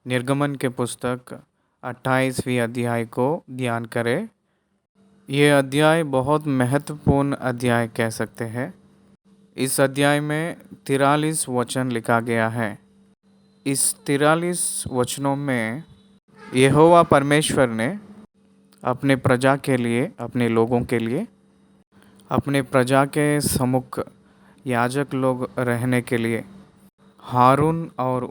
निर्गमन के पुस्तक 28वीं अध्याय को ध्यान करें। ये अध्याय बहुत महत्वपूर्ण अध्याय कह सकते हैं। इस अध्याय में 43 वचन लिखा गया है। इस 43 वचनों में यहोवा परमेश्वर ने अपने प्रजा के लिए, अपने लोगों के लिए, अपने प्रजा के सम्मुख याजक लोग रहने के लिए हारून और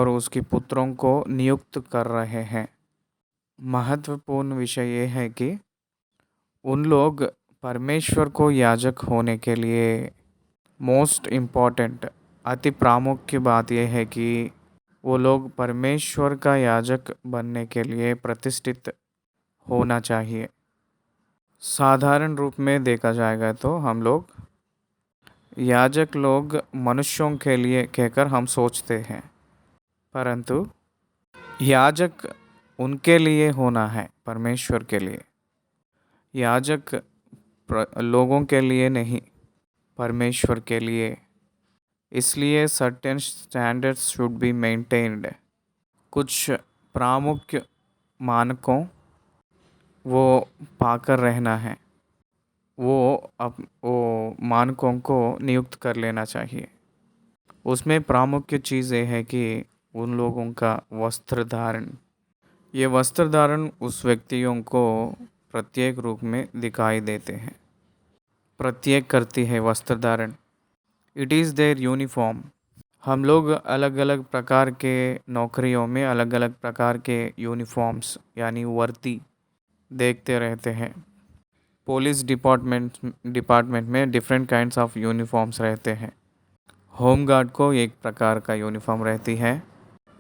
उसकी पुत्रों को नियुक्त कर रहे हैं। महत्वपूर्ण विषय ये है कि उन लोग परमेश्वर को याजक होने के लिए मोस्ट इम्पॉर्टेंट, अति प्रामुख्य बात यह है कि वो लोग परमेश्वर का याजक बनने के लिए प्रतिष्ठित होना चाहिए। साधारण रूप में देखा जाएगा तो हम लोग याजक लोग मनुष्यों के लिए कहकर हम सोचते हैं, परंतु याजक उनके लिए होना है, परमेश्वर के लिए। याजक लोगों के लिए नहीं, परमेश्वर के लिए। इसलिए certain standards should be maintained. कुछ प्रामुख्य मानकों वो पाकर रहना है, वो मानकों को नियुक्त कर लेना चाहिए। उसमें प्रामुख्य चीज़ ये है कि उन लोगों का वस्त्र धारण, ये वस्त्र धारण उस व्यक्तियों को प्रत्येक रूप में दिखाई देते हैं, प्रत्येक करती है वस्त्र धारण। It is there uniform. हम लोग अलग अलग प्रकार के नौकरियों में अलग अलग प्रकार के यूनिफॉर्म्स यानी वर्दी देखते रहते हैं। पुलिस डिपार्टमेंट में डिफरेंट काइंड्स ऑफ यूनिफॉर्म्स रहते हैं। होम गार्ड को एक प्रकार का यूनिफॉर्म रहती है।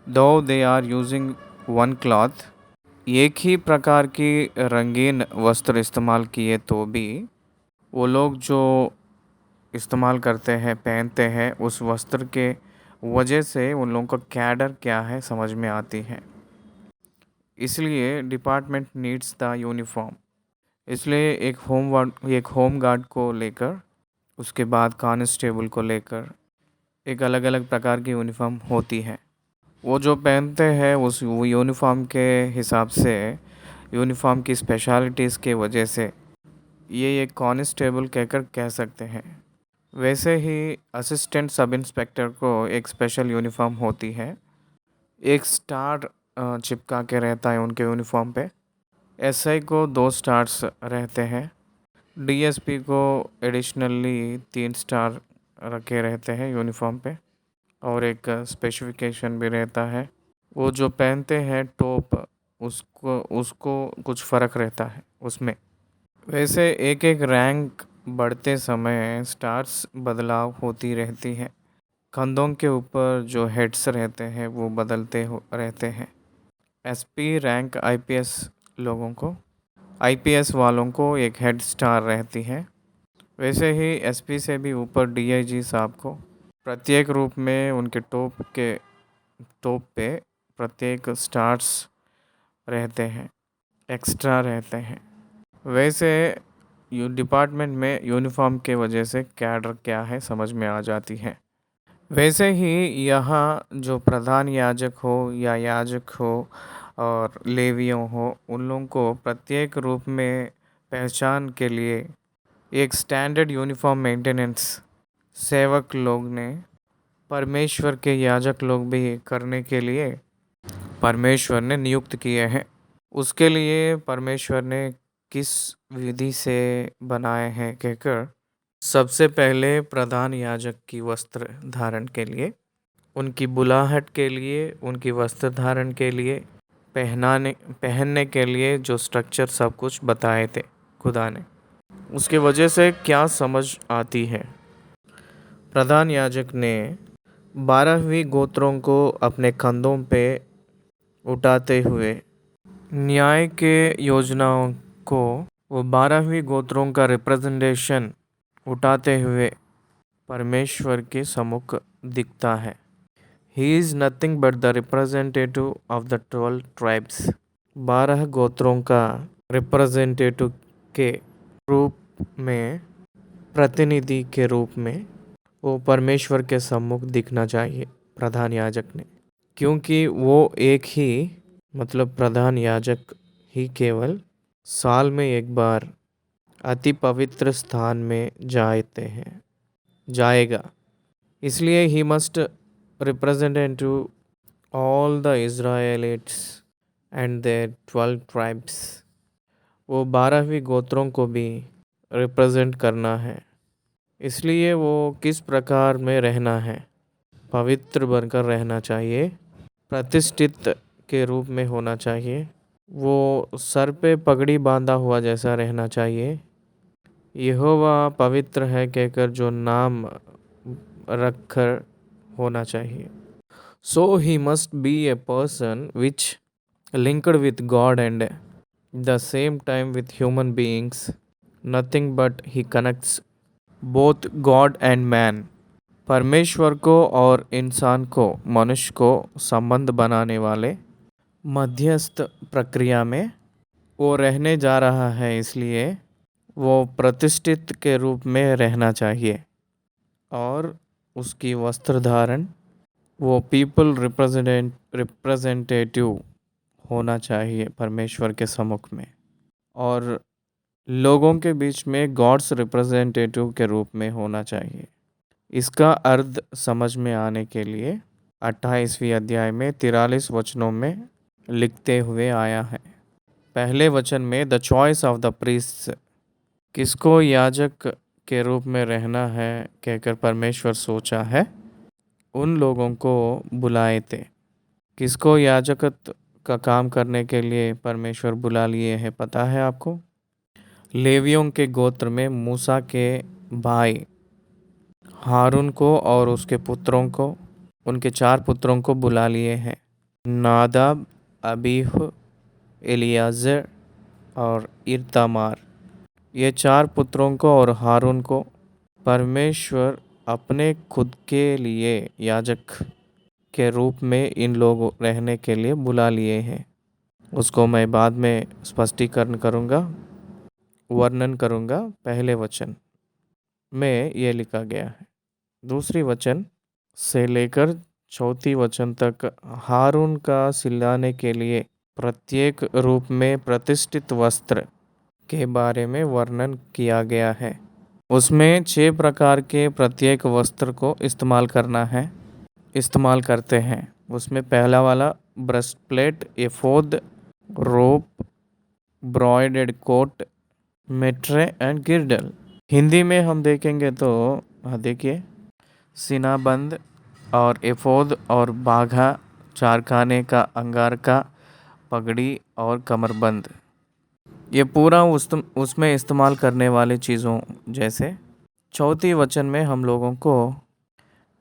Though they are using one cloth, एक ही प्रकार की रंगीन वस्त्र इस्तेमाल किए तो भी वो लोग जो इस्तेमाल करते हैं, पहनते हैं, उस वस्त्र के वजह से उन लोगों का कैडर क्या है समझ में आती है। इसलिए डिपार्टमेंट नीड्स द यूनिफॉर्म। इसलिए एक होम गार्ड को लेकर, उसके बाद कांस्टेबल को लेकर एक अलग अलग प्रकार की यूनिफॉर्म होती है। वो जो पहनते हैं उस यूनिफॉर्म के हिसाब से, यूनिफॉर्म की स्पेशलिटीज़ के वजह से ये एक कांस्टेबल कहकर कह सकते हैं। वैसे ही असिस्टेंट सब इंस्पेक्टर को एक स्पेशल यूनिफॉर्म होती है। एक स्टार चिपका के रहता है उनके यूनिफॉर्म पे। एसआई को 2 स्टार्स रहते हैं। डीएसपी को एडिशनली 3 स्टार रखे रहते हैं यूनिफॉर्म पे। और एक स्पेसिफिकेशन भी रहता है। वो जो पहनते हैं टोप, उसको उसको कुछ फ़र्क रहता है उसमें। वैसे एक एक रैंक बढ़ते समय स्टार्स बदलाव होती रहती है। कंधों के ऊपर जो हेड्स रहते हैं वो बदलते हो रहते हैं। एसपी रैंक आईपीएस लोगों को, आईपीएस वालों को एक हेड स्टार रहती है। वैसे ही एसपी से भी ऊपर डीआईजी साहब को प्रत्येक रूप में उनके टॉप पे प्रत्येक स्टार्स रहते हैं, एक्स्ट्रा रहते हैं। वैसे डिपार्टमेंट में यूनिफॉर्म के वजह से कैडर क्या है समझ में आ जाती है। वैसे ही यहाँ जो प्रधान याजक हो या याजक हो और लेवियों हो, उन लोगों को प्रत्येक रूप में पहचान के लिए एक स्टैंडर्ड यूनिफॉर्म मेंटेनेंस सेवक लोग ने परमेश्वर के याजक लोग भी करने के लिए परमेश्वर ने नियुक्त किए हैं। उसके लिए परमेश्वर ने किस विधि से बनाए हैं कहकर, सबसे पहले प्रधान याजक की वस्त्र धारण के लिए, उनकी बुलाहट के लिए, उनकी वस्त्र धारण के लिए, पहनने के लिए जो स्ट्रक्चर सब कुछ बताए थे खुदा ने। उसके वजह से क्या समझ आती है, प्रधान याजक ने 12वीं गोत्रों को अपने कंधों पे उठाते हुए न्याय के योजनाओं को, वो 12वीं गोत्रों का रिप्रेजेंटेशन उठाते हुए परमेश्वर के सम्मुख दिखता है। He is nothing but the representative of the 12 tribes. 12 गोत्रों का रिप्रेजेंटेटिव के रूप में, प्रतिनिधि के रूप में वो परमेश्वर के सम्मुख दिखना चाहिए प्रधान याजक ने। क्योंकि वो एक ही, मतलब प्रधान याजक ही केवल साल में एक बार अति पवित्र स्थान में जाएगा। इसलिए he must represent to all the Israelites and their 12 tribes. वो 12वीं गोत्रों को भी रिप्रेजेंट करना है। इसलिए वो किस प्रकार में रहना है, पवित्र बनकर रहना चाहिए, प्रतिष्ठित के रूप में होना चाहिए, वो सर पे पगड़ी बांधा हुआ जैसा रहना चाहिए। यहोवा पवित्र है कहकर जो नाम रखकर होना चाहिए। So he must be a person which linked with God and the same time with human beings. Nothing but he connects both God and man. परमेश्वर को और इंसान को, मनुष्य को संबंध बनाने वाले मध्यस्थ प्रक्रिया में वो रहने जा रहा है। इसलिए वो प्रतिष्ठित के रूप में रहना चाहिए। और उसकी वस्त्र धारण वो पीपल रिप्रेजेंटेटिव होना चाहिए परमेश्वर के सम्मुख में, और लोगों के बीच में गॉड्स रिप्रेजेंटेटिव के रूप में होना चाहिए। इसका अर्थ समझ में आने के लिए 28वीं अध्याय में 43 वचनों में लिखते हुए आया है। पहले वचन में the choice of the priest, किसको याजक के रूप में रहना है कहकर परमेश्वर सोचा है, उन लोगों को बुलाए थे। किसको याजकत्व का काम करने के लिए परमेश्वर बुला लिए हैं पता है आपको? लेवियों के गोत्र में मूसा के भाई हारून को और उसके पुत्रों को, उनके 4 पुत्रों को बुला लिए हैं। नादाब, अबीहू, एलियाजर और इरतामार। ये 4 पुत्रों को और हारून को परमेश्वर अपने खुद के लिए याजक के रूप में इन लोग रहने के लिए बुला लिए हैं। उसको मैं बाद में स्पष्टीकरण करूँगा, वर्णन करूँगा। पहले वचन में ये लिखा गया है। दूसरी वचन से लेकर चौथी वचन तक हारून का सिलाने के लिए प्रत्येक रूप में प्रतिष्ठित वस्त्र के बारे में वर्णन किया गया है। उसमें 6 प्रकार के प्रत्येक वस्त्र को इस्तेमाल करते हैं। उसमें पहला वाला breast plate, ephod, robe, braided coat, mitre and girdle. Hindi में हम देखेंगे तो देखिए, सीनाबंद और एफोद और बाघा, चारखाने का अंगारका, पगड़ी और कमरबंद। ये पूरा उसमें इस्तेमाल करने वाले चीज़ों जैसे। चौथी वचन में हम लोगों को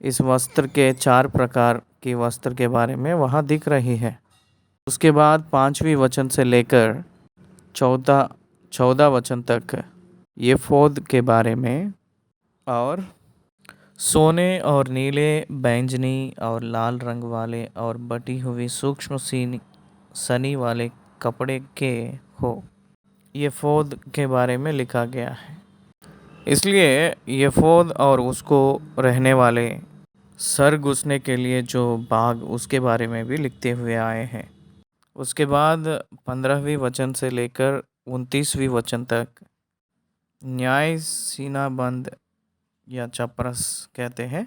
इस वस्त्र के 4 प्रकार की वस्त्र के बारे में वहाँ दिख रही है। उसके बाद 5वीं वचन से लेकर 14 वचन तक ये फोद के बारे में और सोने और नीले, बैंगनी और लाल रंग वाले और बटी हुई सूक्ष्म सनी वाले कपड़े के हो, ये फोद के बारे में लिखा गया है। इसलिए ये फोद और उसको रहने वाले सर घुसने के लिए जो बाग, उसके बारे में भी लिखते हुए आए हैं। उसके बाद 15वीं वचन से लेकर 29वीं वचन तक न्याय सीनाबंद या चपरस कहते हैं।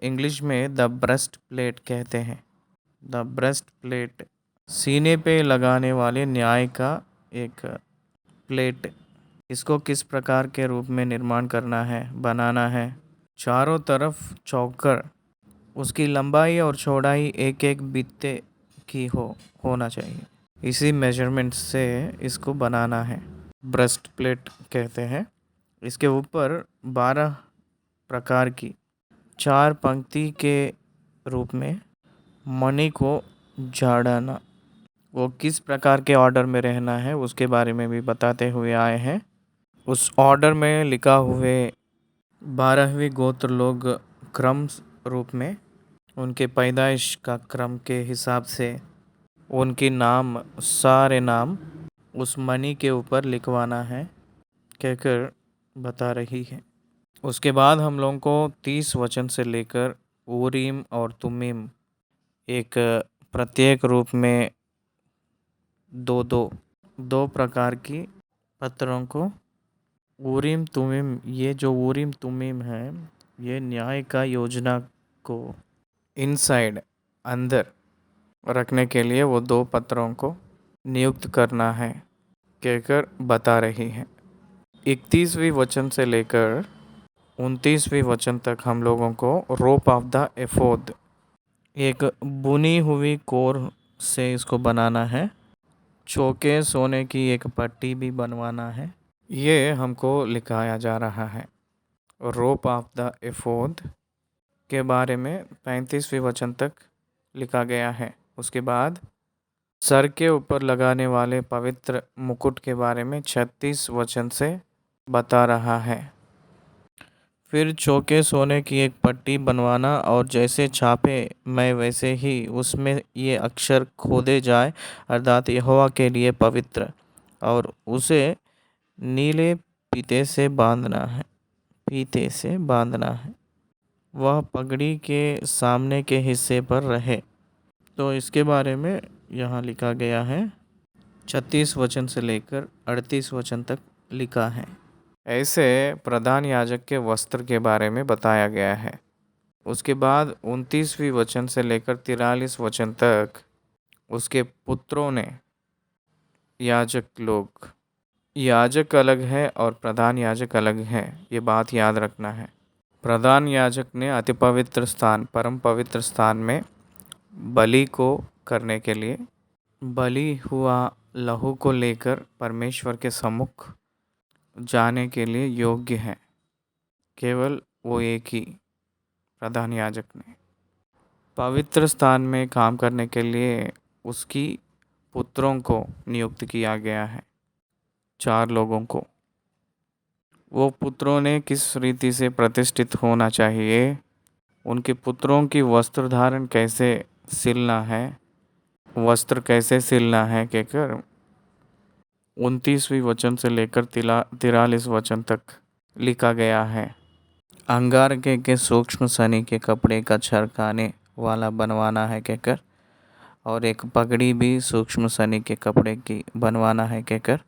इंग्लिश में द ब्रेस्ट प्लेट कहते हैं। द ब्रेस्ट प्लेट सीने पे लगाने वाले न्याय का एक प्लेट। इसको किस प्रकार के रूप में निर्माण करना है, बनाना है? चारों तरफ चौकर, उसकी लंबाई और चौड़ाई एक एक बित्ते की होना चाहिए। इसी मेजरमेंट से इसको बनाना है, ब्रेस्ट प्लेट कहते हैं। इसके ऊपर 12 प्रकार की 4 पंक्ति के रूप में मणि को झाड़ना, वो किस प्रकार के ऑर्डर में रहना है उसके बारे में भी बताते हुए आए हैं। उस ऑर्डर में लिखा हुए 12वें गोत्र लोग क्रम रूप में उनके पैदाइश का क्रम के हिसाब से उनके नाम, सारे नाम उस मणि के ऊपर लिखवाना है कहकर बता रही है। उसके बाद हम लोगों को 30 वचन से लेकर ऊरीम और तुमीम एक प्रत्येक रूप में दो प्रकार की पत्रों को ऊरीम तुमीम, ये जो ऊरीम तुमीम है ये न्याय का योजना को इनसाइड, अंदर रखने के लिए वो 2 पत्रों को नियुक्त करना है कहकर बता रही है। 31वीं वचन से लेकर 29वीं वचन तक हम लोगों को रोप ऑफ द एफोद, एक बुनी हुई कोर से इसको बनाना है। चौके सोने की एक पट्टी भी बनवाना है। ये हमको लिखाया जा रहा है। रोप ऑफ द एफोद के बारे में 35वीं वचन तक लिखा गया है। उसके बाद सर के ऊपर लगाने वाले पवित्र मुकुट के बारे में 36 वचन से बता रहा है। फिर चौके सोने की एक पट्टी बनवाना और जैसे छापे मैं वैसे ही उसमें ये अक्षर खोदे जाए, अर्थात यहोवा के लिए पवित्र, और उसे नीले फीते से बांधना है। फीते से बांधना है, वह पगड़ी के सामने के हिस्से पर रहे। तो इसके बारे में यहाँ लिखा गया है। 36 वचन से लेकर 38 वचन तक लिखा है। ऐसे प्रधान याजक के वस्त्र के बारे में बताया गया है। उसके बाद 29वीं वचन से लेकर 43 वचन तक उसके पुत्रों ने, याजक अलग है और प्रधान याजक अलग है, ये बात याद रखना है। प्रधान याजक ने अति पवित्र स्थान, परम पवित्र स्थान में बलि को करने के लिए बलि हुआ लहू को लेकर परमेश्वर के सम्मुख जाने के लिए योग्य है। केवल वो एक ही प्रधान याजक ने पवित्र स्थान में काम करने के लिए उसकी पुत्रों को नियुक्त किया गया है, 4 लोगों को। वो पुत्रों ने किस रीति से प्रतिष्ठित होना चाहिए, उनके पुत्रों की वस्त्र धारण कैसे सिलना है, वस्त्र कैसे सिलना है कहकर 29वीं वचन से लेकर 43 वचन तक लिखा गया है। अंगारके के सूक्ष्म सनी के कपड़े का छरकाने वाला बनवाना है कहकर, और एक पगड़ी भी सूक्ष्म सनी के कपड़े की बनवाना है कहकर,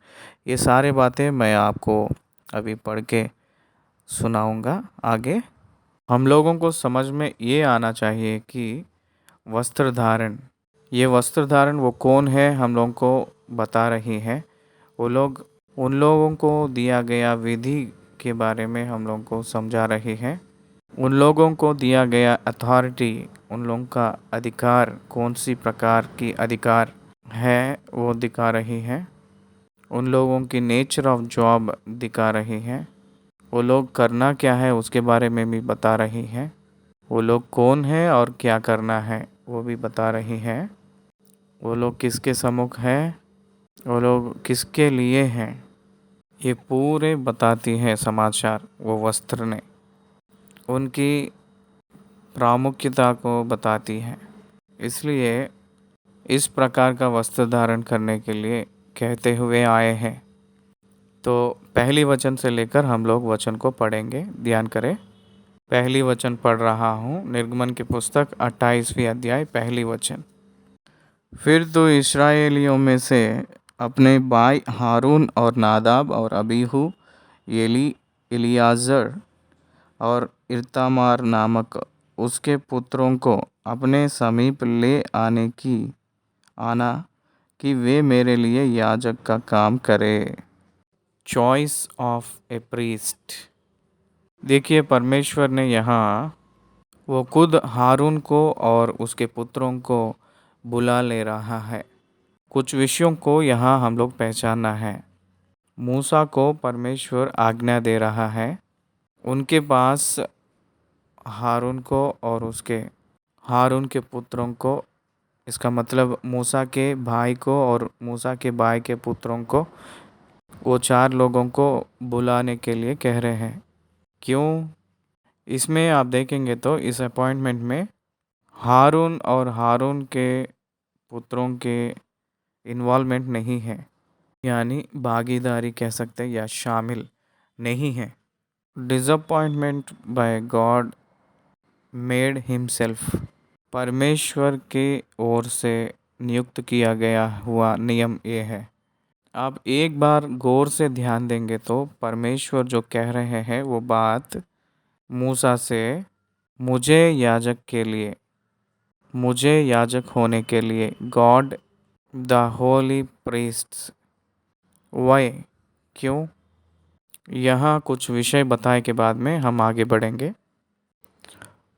ये सारे बातें मैं आपको अभी पढ़ के सुनाऊंगा। आगे हम लोगों को समझ में ये आना चाहिए कि वस्त्र धारण, ये वस्त्र धारण वो कौन है हम लोगों को बता रही है। वो लोग उन लोगों को दिया गया विधि के बारे में हम लोगों को समझा रही है। उन लोगों को दिया गया अथॉरिटी, उन लोगों का अधिकार कौन सी प्रकार की अधिकार है वो दिखा रही है। उन लोगों की नेचर ऑफ जॉब दिखा रही है। वो लोग करना क्या है उसके बारे में भी बता रही है। वो लोग कौन है और क्या करना है वो भी बता रही है। वो लोग किसके सम्मुख हैं, वो लोग किसके लिए हैं, ये पूरे बताती है समाचार वो वस्त्र ने। उनकी प्रामुख्यता को बताती है। इसलिए इस प्रकार का वस्त्र धारण करने के लिए कहते हुए आए हैं। तो पहली वचन से लेकर हम लोग वचन को पढ़ेंगे, ध्यान करें। पहली वचन पढ़ रहा हूँ, निर्गमन की पुस्तक 28वीं अध्याय पहली वचन। फिर तो इस्राएलियों में से अपने भाई हारून और नादाब और अबीहू, एलियाजर और इर्तामार नामक उसके पुत्रों को अपने समीप ले आना कि वे मेरे लिए याजक का काम करें। Choice of A priest. देखिए परमेश्वर ने यहाँ वो खुद हारून को और उसके पुत्रों को बुला ले रहा है। कुछ विषयों को यहाँ हम लोग पहचानना है। मूसा को परमेश्वर आज्ञा दे रहा है, उनके पास हारून को और हारून के पुत्रों को, इसका मतलब मूसा के भाई को और मूसा के भाई के पुत्रों को, वो 4 लोगों को बुलाने के लिए कह रहे हैं। क्यों? इसमें आप देखेंगे तो इस अपॉइंटमेंट में हारून और हारून के पुत्रों के इन्वॉल्वमेंट नहीं है, यानी भागीदारी कह सकते हैं या शामिल नहीं है। Disappointment by God made himself. परमेश्वर के ओर से नियुक्त किया गया हुआ नियम ये है। आप एक बार गौर से ध्यान देंगे तो परमेश्वर जो कह रहे हैं वो बात मूसा से, मुझे याजक होने के लिए, God the holy priests. Why? क्यों? यहाँ कुछ विषय बताए के बाद में हम आगे बढ़ेंगे।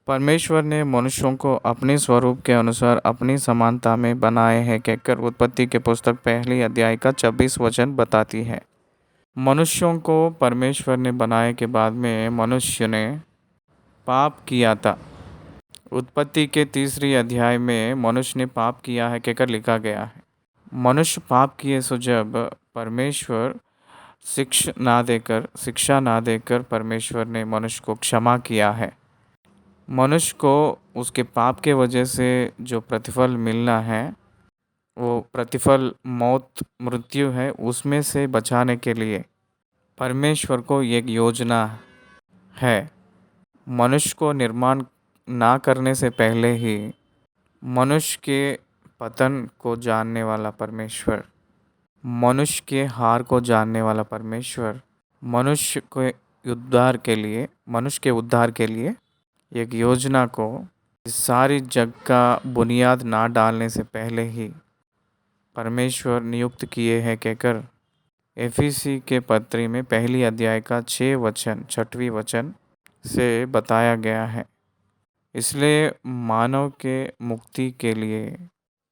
परमेश्वर ने मनुष्यों को अपने स्वरूप के अनुसार अपनी समानता में बनाए हैं कहकर उत्पत्ति के पुस्तक पहली अध्याय का 26 वचन बताती है। मनुष्यों को परमेश्वर ने बनाए के बाद में मनुष्य ने पाप किया था। उत्पत्ति के तीसरी अध्याय में मनुष्य ने पाप किया है कहकर लिखा गया है। मनुष्य पाप किए सो जब परमेश्वर शिक्षा ना देकर परमेश्वर ने मनुष्य को क्षमा किया है। मनुष्य को उसके पाप के वजह से जो प्रतिफल मिलना है, वो प्रतिफल मृत्यु है, उसमें से बचाने के लिए परमेश्वर को एक योजना है। मनुष्य को निर्माण ना करने से पहले ही मनुष्य के पतन को जानने वाला परमेश्वर, मनुष्य के हार को जानने वाला परमेश्वर, मनुष्य के उद्धार के लिए एक योजना को इस सारी जग का बुनियाद ना डालने से पहले ही परमेश्वर नियुक्त किए हैं कहकर एफीसी के पत्री में पहली अध्याय का 6वीं वचन से बताया गया है। इसलिए मानव के मुक्ति के लिए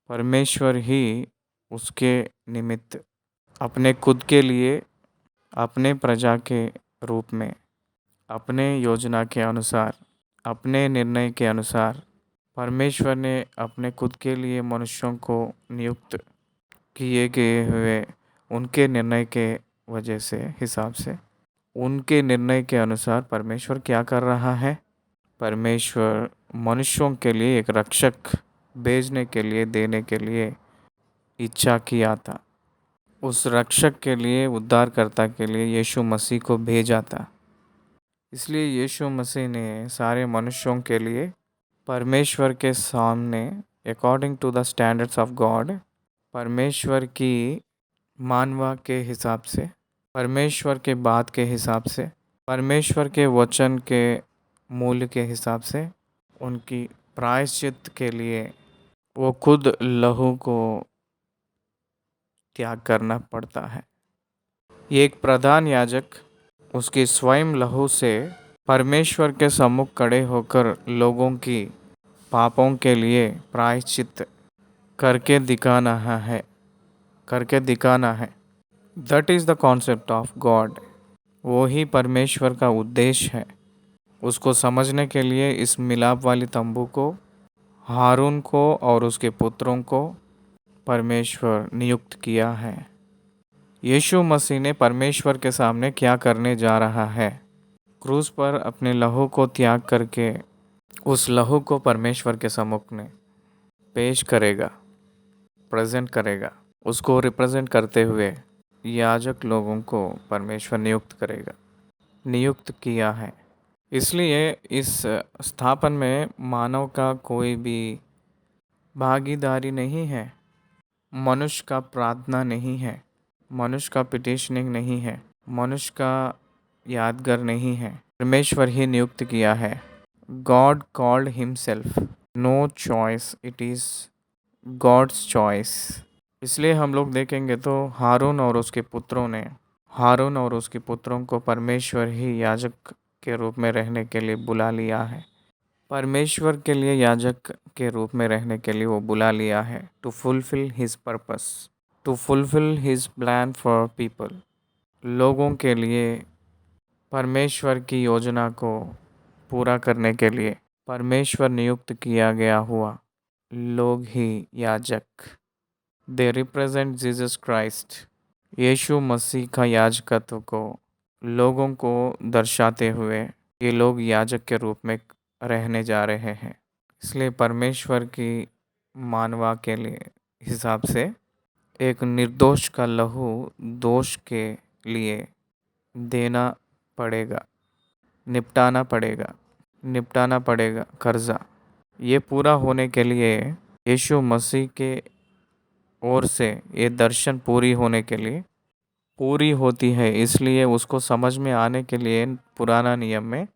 परमेश्वर ही उसके निमित्त अपने खुद के लिए, अपने प्रजा के रूप में, अपने योजना के अनुसार, अपने निर्णय के अनुसार परमेश्वर ने अपने खुद के लिए मनुष्यों को नियुक्त किए गए हुए, उनके निर्णय के वजह से हिसाब से, उनके निर्णय के अनुसार परमेश्वर क्या कर रहा है? परमेश्वर मनुष्यों के लिए एक रक्षक भेजने के लिए, देने के लिए इच्छा किया था। उस रक्षक के लिए, उद्धारकर्ता के लिए यीशु मसीह को भेजा था। इसलिए यीशु मसीह ने सारे मनुष्यों के लिए परमेश्वर के सामने according to the standards of God, परमेश्वर की मानवा के हिसाब से, परमेश्वर के बात के हिसाब से, परमेश्वर के वचन के मूल्य के हिसाब से, उनकी प्रायश्चित के लिए वो खुद लहू को त्याग करना पड़ता है। एक प्रधान याजक उसकी स्वयं लहू से परमेश्वर के सम्मुख खड़े होकर लोगों की पापों के लिए प्रायश्चित करके दिखाना है। That is the concept of God. वो ही परमेश्वर का उद्देश्य है। उसको समझने के लिए इस मिलाप वाली तंबू को, हारून को और उसके पुत्रों को परमेश्वर नियुक्त किया है। यीशु मसीह ने परमेश्वर के सामने क्या करने जा रहा है? क्रूस पर अपने लहू को त्याग करके उस लहू को परमेश्वर के सम्मुख में पेश करेगा, प्रेजेंट करेगा। उसको रिप्रेजेंट करते हुए याजक लोगों को परमेश्वर नियुक्त करेगा, नियुक्त किया है। इसलिए इस स्थापन में मानव का कोई भी भागीदारी नहीं है। मनुष्य का प्रार्थना नहीं है, मनुष्य का पिटिशनिंग नहीं है, मनुष्य का यादगार नहीं है। परमेश्वर ही नियुक्त किया है। God called himself, no choice, it is God's choice. इसलिए हम लोग देखेंगे तो हारून और उसके पुत्रों को परमेश्वर ही याजक के रूप में रहने के लिए बुला लिया है। परमेश्वर के लिए याजक के रूप में रहने के लिए वो बुला लिया है। To fulfil his purpose, to fulfil his plan for people. लोगों के लिए परमेश्वर की योजना को पूरा करने के लिए परमेश्वर नियुक्त किया गया हुआ लोग ही याजक। They represent Jesus Christ. यीशु मसीह का याजकत्व को लोगों को दर्शाते हुए ये लोग याजक के रूप में रहने जा रहे हैं। इसलिए परमेश्वर की मानवा के लिए हिसाब से एक निर्दोष का लहू दोष के लिए देना पड़ेगा, निपटाना पड़ेगा कर्जा। ये पूरा होने के लिए यीशु मसीह के ओर से ये दर्शन पूरी होने के लिए पूरी होती है। इसलिए उसको समझ में आने के लिए पुराना नियम में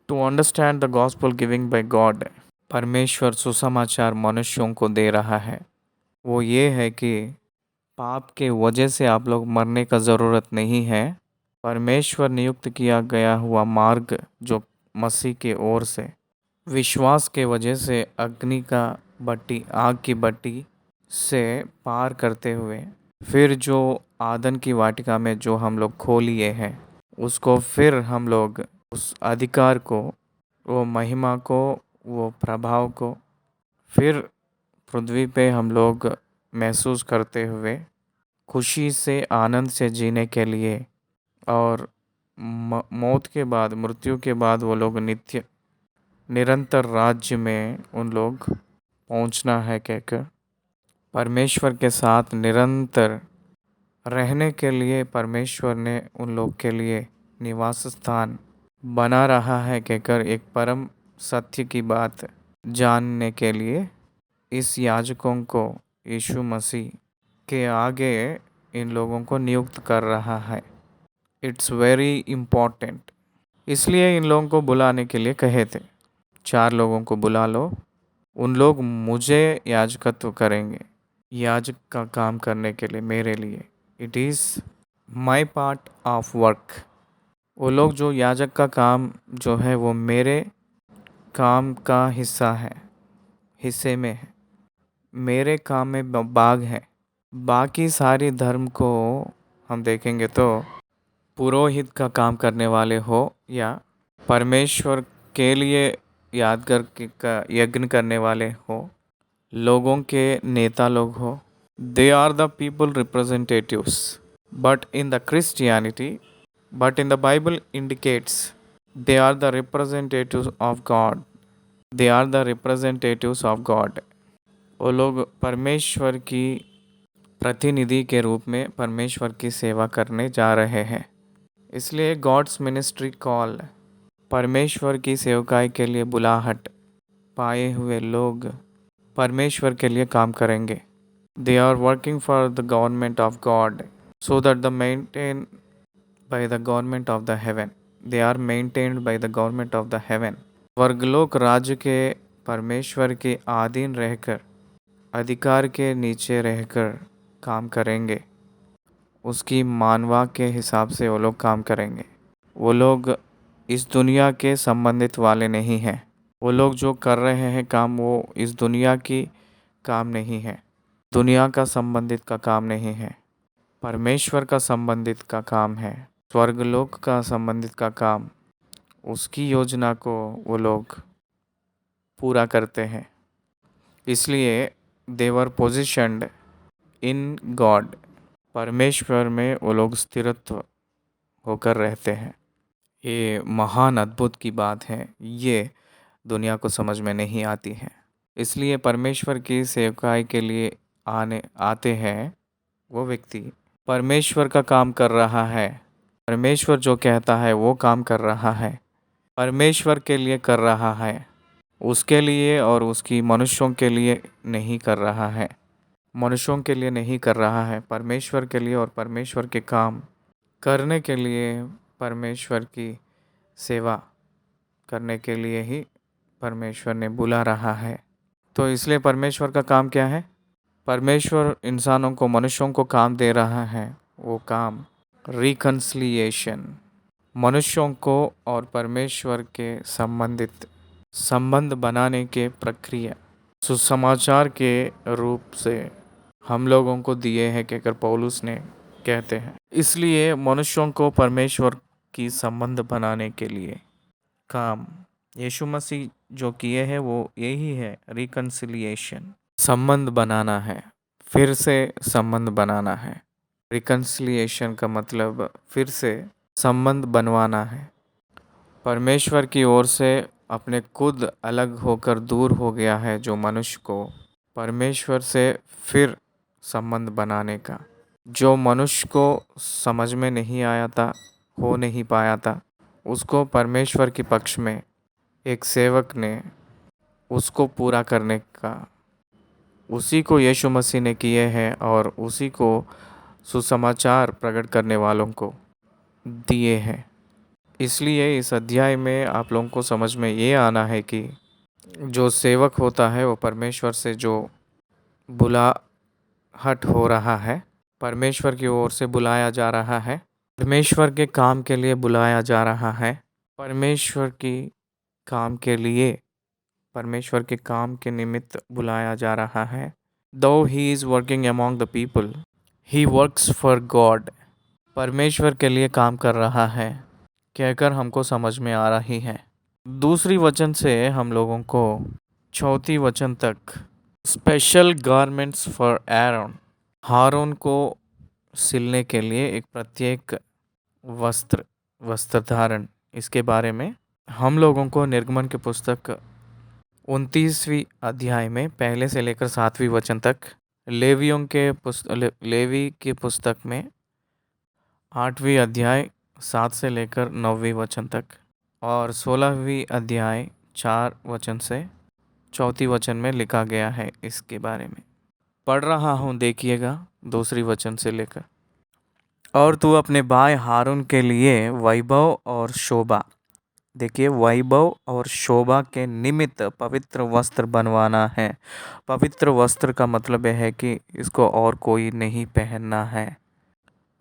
to understand the gospel giving by God, परमेश्वर सुसमाचार मनुष्यों को दे रहा है। वो ये है कि पाप के वजह से आप लोग मरने का ज़रूरत नहीं है। परमेश्वर नियुक्त किया गया हुआ मार्ग जो मसीह के ओर से विश्वास के वजह से अग्नि का भट्टी, आग की भट्टी से पार करते हुए फिर जो आदन की वाटिका में जो हम लोग खो लिए हैं उसको फिर हम लोग उस अधिकार को, वो महिमा को, वो प्रभाव को फिर पृथ्वी पे हम लोग महसूस करते हुए खुशी से, आनंद से जीने के लिए और मौत के बाद, मृत्यु के बाद वो लोग निरंतर राज्य में उन लोग पहुंचना है कहकर परमेश्वर के साथ निरंतर रहने के लिए परमेश्वर ने उन लोग के लिए निवास स्थान बना रहा है कहकर एक परम सत्य की बात जानने के लिए इस याजकों को यीशु मसीह के आगे इन लोगों को नियुक्त कर रहा है। It's very important. इसलिए इन लोगों को बुलाने के लिए कहे थे, 4 लोगों को बुला लो, उन लोग मुझे याजकत्व करेंगे, याजक का काम करने के लिए मेरे लिए। It is my part of work. वो लोग जो याजक का काम जो है वो मेरे काम का हिस्से में है, मेरे काम में भाग है। बाकी सारी धर्म को हम देखेंगे तो पुरोहित का काम करने वाले हो या परमेश्वर के लिए यादगार का यज्ञ करने वाले हो, लोगों के नेता लोग हो, they are the people representatives. But in the Bible indicates they are the representatives of God. They are the representatives of God. वो लोग परमेश्वर की प्रतिनिधि के रूप में परमेश्वर की सेवा करने जा रहे हैं। इसलिए गॉड्स मिनिस्ट्री कॉल, परमेश्वर की सेवकाई के लिए बुलाहट पाए हुए लोग परमेश्वर के लिए काम करेंगे। They are working for the government of God so that the maintain by the government of the heaven. They are maintained by the government of the heaven. स्वर्गलोक राज्य के परमेश्वर के अधीन रहकर अधिकार के नीचे रहकर काम करेंगे, उसकी मानवा के हिसाब से वो लोग काम करेंगे। वो लोग इस दुनिया के संबंधित वाले नहीं हैं। वो लोग जो कर रहे हैं काम, वो इस दुनिया की काम नहीं है, दुनिया का संबंधित का काम नहीं है, परमेश्वर का संबंधित का काम है, स्वर्गलोक का संबंधित का काम। उसकी योजना को वो लोग पूरा करते हैं। इसलिए देवर पोजिशन्ड इन गॉड, परमेश्वर में वो लोग स्थिरत्व होकर रहते हैं। ये महान अद्भुत की बात है, ये दुनिया को समझ में नहीं आती है। इसलिए परमेश्वर की सेवकाई के लिए आते हैं वो व्यक्ति परमेश्वर का काम कर रहा है। परमेश्वर जो कहता है वो काम कर रहा है, परमेश्वर के लिए कर रहा है, उसके लिए और उसकी मनुष्यों के लिए नहीं कर रहा है। मनुष्यों के लिए नहीं कर रहा है, परमेश्वर के लिए और परमेश्वर के काम करने के लिए, परमेश्वर की सेवा करने के लिए ही परमेश्वर ने बुला रहा है। तो इसलिए परमेश्वर का काम क्या है? परमेश्वर इंसानों को, मनुष्यों को काम दे रहा है। वो काम रिकन्सिलिएशन, मनुष्यों को और परमेश्वर के संबंध बनाने के प्रक्रिया सुसमाचार के रूप से हम लोगों को दिए हैं, कहकर पौलुस ने कहते हैं। इसलिए मनुष्यों को परमेश्वर की संबंध बनाने के लिए काम यीशु मसीह जो किए हैं वो यही है, रिकन्सिलिएशन, संबंध बनाना है, फिर से संबंध बनाना है। रिकन्सिलिएशन का मतलब फिर से संबंध बनवाना है। परमेश्वर की ओर से अपने खुद अलग होकर दूर हो गया है जो मनुष्य को परमेश्वर से फिर संबंध बनाने का, जो मनुष्य को समझ में नहीं आया था, हो नहीं पाया था, उसको परमेश्वर के पक्ष में एक सेवक ने उसको पूरा करने का, उसी को यीशु मसीह ने किए हैं और उसी को सुसमाचार प्रकट करने वालों को दिए हैं। इसलिए इस अध्याय में आप लोगों को समझ में ये आना है कि जो सेवक होता है वो परमेश्वर से जो बुलाहट हो रहा है, परमेश्वर की ओर से बुलाया जा रहा है, परमेश्वर के काम के लिए बुलाया जा रहा है, परमेश्वर की काम के लिए, परमेश्वर के काम के निमित्त बुलाया जा रहा है। Though he is working among the people, he works for God. परमेश्वर के लिए काम कर रहा है, कहकर हमको समझ में आ रही है। दूसरी वचन से हम लोगों को चौथी वचन तक स्पेशल गारमेंट्स फॉर एरोन, हारून को सिलने के लिए एक प्रत्येक वस्त्र धारण, इसके बारे में हम लोगों को निर्गमन की पुस्तक 29वीं अध्याय में पहले से लेकर 7वीं वचन तक, लेवी की पुस्तक में 8वीं अध्याय 7 से लेकर 9वीं वचन तक और 16वीं अध्याय 4 वचन से 4 वचन में लिखा गया है। इसके बारे में पढ़ रहा हूँ, देखिएगा दूसरी वचन से लेकर। और तू अपने भाई हारून के लिए वैभव और शोभा, देखिए वैभव और शोभा के निमित्त पवित्र वस्त्र बनवाना है। पवित्र वस्त्र का मतलब है कि इसको और कोई नहीं पहनना है।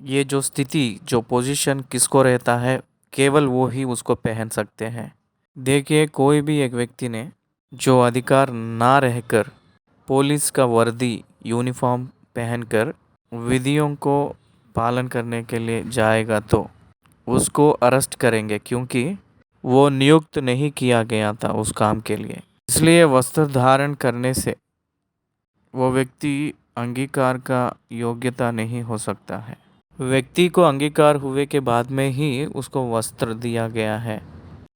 ये जो स्थिति, जो पोजीशन किसको रहता है, केवल वो ही उसको पहन सकते हैं। देखिए कोई भी एक व्यक्ति ने जो अधिकार ना रहकर पुलिस का वर्दी, यूनिफॉर्म पहनकर विधियों को पालन करने के लिए जाएगा तो उसको अरेस्ट करेंगे, क्योंकि वो नियुक्त नहीं किया गया था उस काम के लिए। इसलिए वस्त्र धारण करने से वो व्यक्ति अंगीकार का योग्यता नहीं हो सकता है। व्यक्ति को अंगीकार हुए के बाद में ही उसको वस्त्र दिया गया है,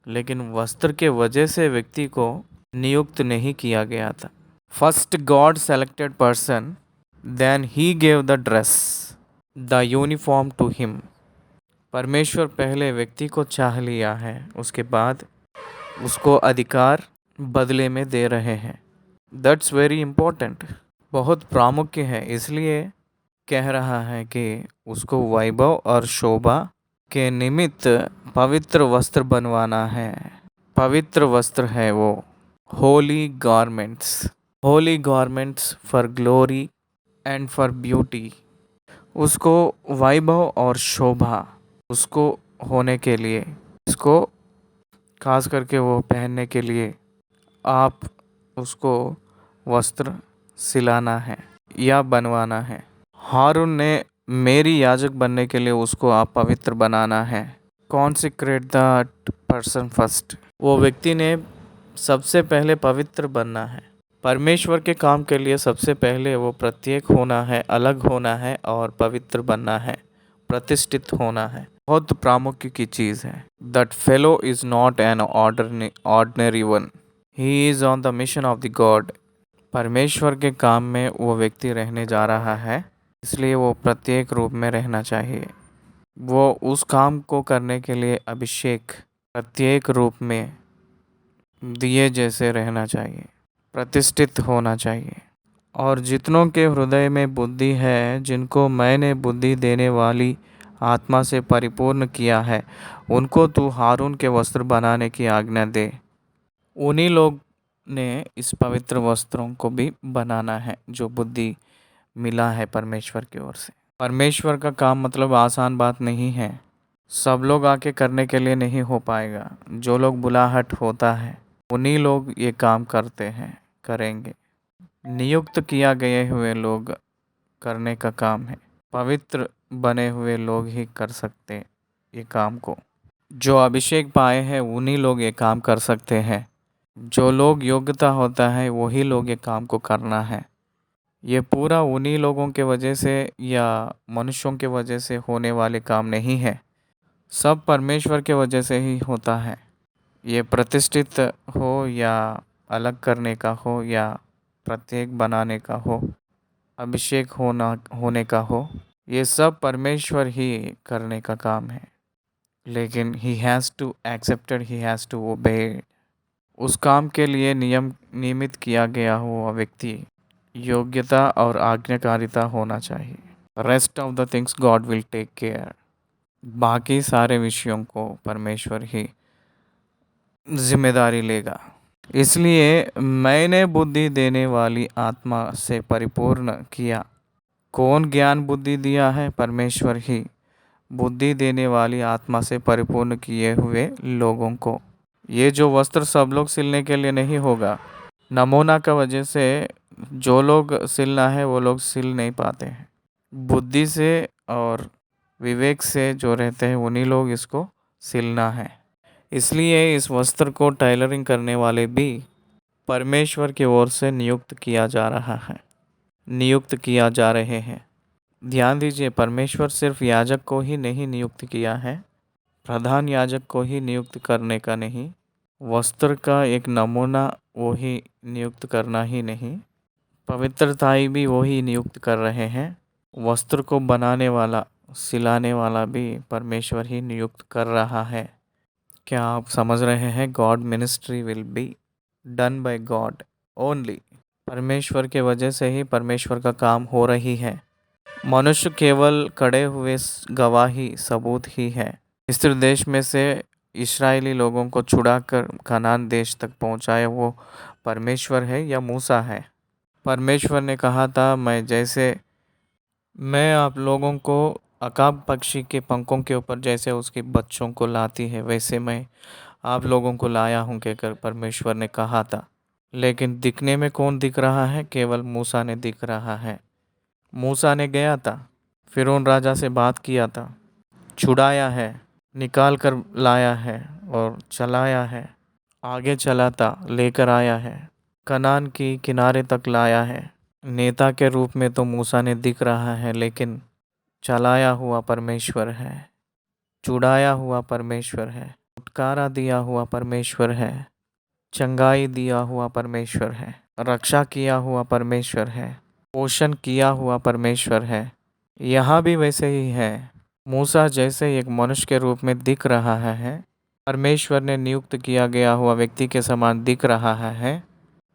लेकिन वस्त्र के वजह से व्यक्ति को नियुक्त नहीं किया गया था। First God selected person, then he gave the dress, the uniform to him. परमेश्वर पहले व्यक्ति को चाह लिया है, उसके बाद उसको अधिकार बदले में दे रहे हैं। दैट्स वेरी इम्पोर्टेंट, बहुत प्रामुख्य है। इसलिए कह रहा है कि उसको वैभव और शोभा के निमित्त पवित्र वस्त्र बनवाना है। पवित्र वस्त्र है वो Holi garments, Holi garments for glory and for beauty. उसको वैभव और शोभा उसको होने के लिए, इसको खास करके वो पहनने के लिए आप उसको वस्त्र सिलाना है या बनवाना है। हारून ने मेरी याजक बनने के लिए उसको आप पवित्र बनाना है। Consecrate the person first. वो व्यक्ति ने सबसे पहले पवित्र बनना है। परमेश्वर के काम के लिए सबसे पहले वो प्रत्येक होना है, अलग होना है और पवित्र बनना है, प्रतिष्ठित होना है। बहुत प्रामुख्य की चीज़ है। That fellow is not an ordinary one, he is on the mission of the God. परमेश्वर के काम में वो व्यक्ति रहने जा रहा है, इसलिए वो प्रत्येक रूप में रहना चाहिए। वो उस काम को करने के लिए अभिषेक प्रत्येक रूप में दिए जैसे रहना चाहिए, प्रतिष्ठित होना चाहिए। और जितनों के हृदय में बुद्धि है, जिनको मैंने बुद्धि देने वाली आत्मा से परिपूर्ण किया है, उनको तू हारून के वस्त्र बनाने की आज्ञा दे। उन्हीं लोग ने इस पवित्र वस्त्रों को भी बनाना है जो बुद्धि मिला है परमेश्वर की ओर से। परमेश्वर का काम मतलब आसान बात नहीं है। सब लोग आके करने के लिए नहीं हो पाएगा। जो लोग बुलाहट होता है उन्हीं लोग ये काम करते हैं, करेंगे। नियुक्त किया गए हुए लोग करने का काम है। पवित्र बने हुए लोग ही कर सकते ये काम को। जो अभिषेक पाए हैं उन्हीं लोग ये काम कर सकते हैं। जो लोग योग्यता होता है वही लोग ये काम को करना है। ये पूरा उन्हीं लोगों के वजह से या मनुष्यों के वजह से होने वाले काम नहीं है। सब परमेश्वर के वजह से ही होता है। ये प्रतिष्ठित हो या अलग करने का हो या प्रत्येक बनाने का हो, अभिषेक होने का हो, ये सब परमेश्वर ही करने का काम है। लेकिन he has to accepted, he has to obey. उस काम के लिए नियमित किया गया हुआ व्यक्ति योग्यता और आज्ञाकारिता होना चाहिए। Rest of the things God will take care. बाकी सारे विषयों को परमेश्वर ही जिम्मेदारी लेगा। इसलिए मैंने बुद्धि देने वाली आत्मा से परिपूर्ण किया। कौन ज्ञान बुद्धि दिया है? परमेश्वर ही। बुद्धि देने वाली आत्मा से परिपूर्ण किए हुए लोगों को। ये जो वस्त्र सब लोग सिलने के लिए नहीं होगा। नमूना का वजह से जो लोग सिलना है वो लोग सिल नहीं पाते हैं। बुद्धि से और विवेक से जो रहते हैं उन्हीं लोग इसको सिलना है। इसलिए इस वस्त्र को टेलरिंग करने वाले भी परमेश्वर की ओर से नियुक्त किया जा रहा है, नियुक्त किया जा रहे हैं। ध्यान दीजिए, परमेश्वर सिर्फ याजक को ही नहीं नियुक्त किया है, प्रधान याजक को ही नियुक्त करने का नहीं, वस्त्र का एक नमूना वो ही नियुक्त करना ही नहीं, पवित्रताई भी वो ही नियुक्त कर रहे हैं। वस्त्र को बनाने वाला, सिलाने वाला भी परमेश्वर ही नियुक्त कर रहा है। क्या आप समझ रहे हैं? God ministry will be done by God only. परमेश्वर के वजह से ही परमेश्वर का काम हो रही है। मनुष्य केवल खड़े हुए गवाही, सबूत ही है। मिस्र देश में से इस्राएली लोगों को छुड़ाकर कनान देश तक पहुंचाया वो परमेश्वर है या मूसा है? परमेश्वर ने कहा था, मैं आप लोगों को अकाब पक्षी के पंखों के ऊपर जैसे उसके बच्चों को लाती है वैसे मैं आप लोगों को लाया हूँ, कहकर परमेश्वर ने कहा था। लेकिन दिखने में कौन दिख रहा है? केवल मूसा ने दिख रहा है। मूसा ने गया था, फिरौन राजा से बात किया था, छुड़ाया है, निकाल कर लाया है और चलाया है, आगे चला था, लेकर आया है, कनान की किनारे तक लाया है। नेता के रूप में तो मूसा ने दिख रहा है, लेकिन चलाया हुआ परमेश्वर है, छुड़ाया हुआ परमेश्वर है, छुटकारा दिया हुआ परमेश्वर है, चंगाई दिया हुआ परमेश्वर है, रक्षा किया हुआ परमेश्वर है, पोषण किया हुआ परमेश्वर है। यहाँ भी वैसे ही है। मूसा जैसे एक मनुष्य के रूप में दिख रहा है, परमेश्वर ने नियुक्त किया गया हुआ व्यक्ति के समान दिख रहा है।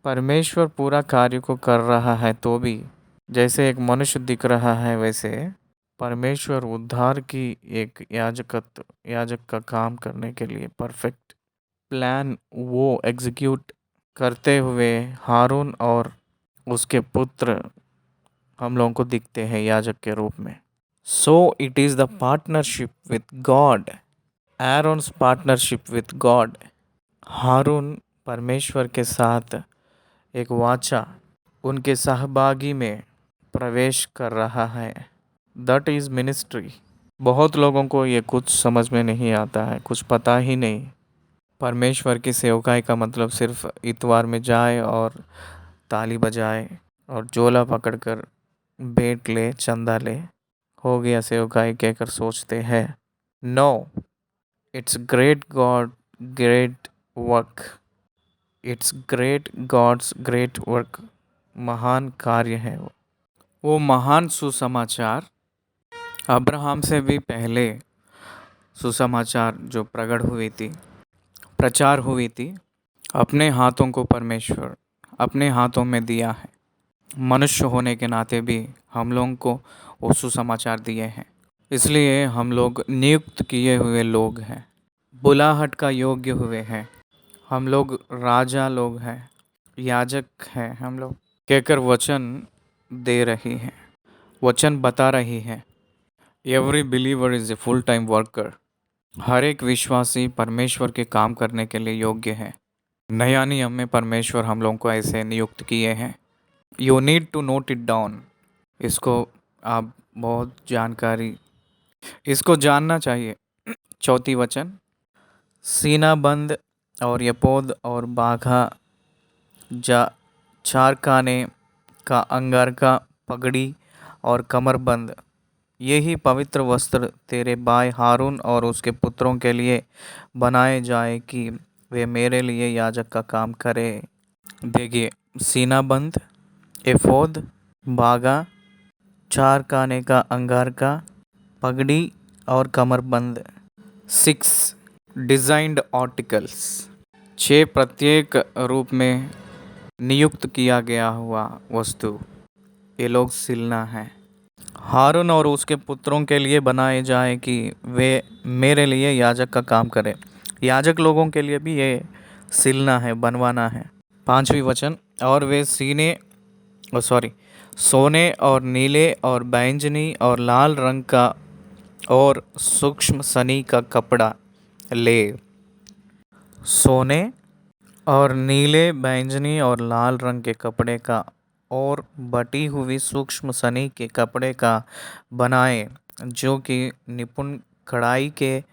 परमेश्वर पूरा कार्य को कर रहा है तो भी जैसे एक मनुष्य दिख रहा है, वैसे परमेश्वर उद्धार की एक याजक का काम करने के लिए परफेक्ट प्लान वो एग्जीक्यूट करते हुए हारून और उसके पुत्र हम लोगों को दिखते हैं याजक के रूप में। So it is the partnership with God, Aaron's partnership with God. हारून परमेश्वर के साथ एक वाचा, उनके सहभागी में प्रवेश कर रहा है। That is ministry. बहुत लोगों को ये कुछ समझ में नहीं आता है, कुछ पता ही नहीं। परमेश्वर की सेवकाई का मतलब सिर्फ इतवार में जाए और ताली बजाए और झोला पकड़कर भेंट ले, चंदा ले, हो गया सेवकाई कहकर सोचते हैं। No, it's great God great work. It's great God's great work. महान कार्य है वो महान सुसमाचार। अब्राहम से भी पहले सुसमाचार जो प्रकट हुई थी, प्रचार हुई थी, अपने हाथों को परमेश्वर अपने हाथों में दिया है। मनुष्य होने के नाते भी हम लोगों को वो सुसमाचार दिए हैं, इसलिए हम लोग नियुक्त किए हुए लोग हैं, बुलाहट का योग्य हुए हैं। हम लोग राजा लोग हैं, याजक हैं हम लोग, कहकर वचन दे रही हैं, वचन बता रही हैं। Every believer is a full time worker. हर एक विश्वासी परमेश्वर के काम करने के लिए योग्य है। नया नियम में परमेश्वर हम लोगों को ऐसे नियुक्त किए हैं। You need to note it down. इसको आप बहुत जानकारी, इसको जानना चाहिए। चौथी वचन, सीना बंद और यपोद और बाघा जा चारकाने का अंगारका पगड़ी और कमरबंद, यही पवित्र वस्त्र तेरे भाई हारून और उसके पुत्रों के लिए बनाए जाए कि वे मेरे लिए याजक का काम करें। देखिए, सीना बंद, एफोद, बागा, चार काने का अंगार का पगड़ी और कमरबंद। 6 डिज़ाइंड आर्टिकल्स, 6 प्रत्येक रूप में नियुक्त किया गया हुआ वस्तु, ये लोग सिलना है। हारून और उसके पुत्रों के लिए बनाए जाए कि वे मेरे लिए याजक का काम करें। याजक लोगों के लिए भी ये सिलना है, बनवाना है। 5वीं वचन, और वे सोने और नीले और बैंगनी और लाल रंग का और सूक्ष्म सनी का कपड़ा ले। सोने और नीले, बैंगनी और लाल रंग के कपड़े का और बटी हुई सूक्ष्म सनी के कपड़े का बनाए, जो कि निपुण कढ़ाई के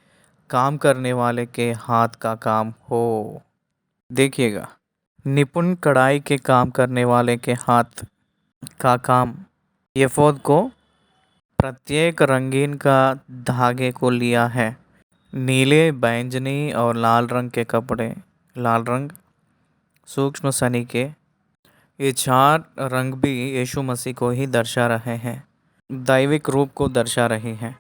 काम करने वाले के हाथ का काम हो। देखिएगा, निपुण कढ़ाई के काम करने वाले के हाथ का काम। एफोद को प्रत्येक रंगीन का धागे को लिया है। नीले, बैंगनी और लाल रंग के कपड़े, लाल रंग, सूक्ष्म सनी के, ये 4 रंग भी यीशु मसीह को ही दर्शा रहे हैं, दैविक रूप को दर्शा रही हैं,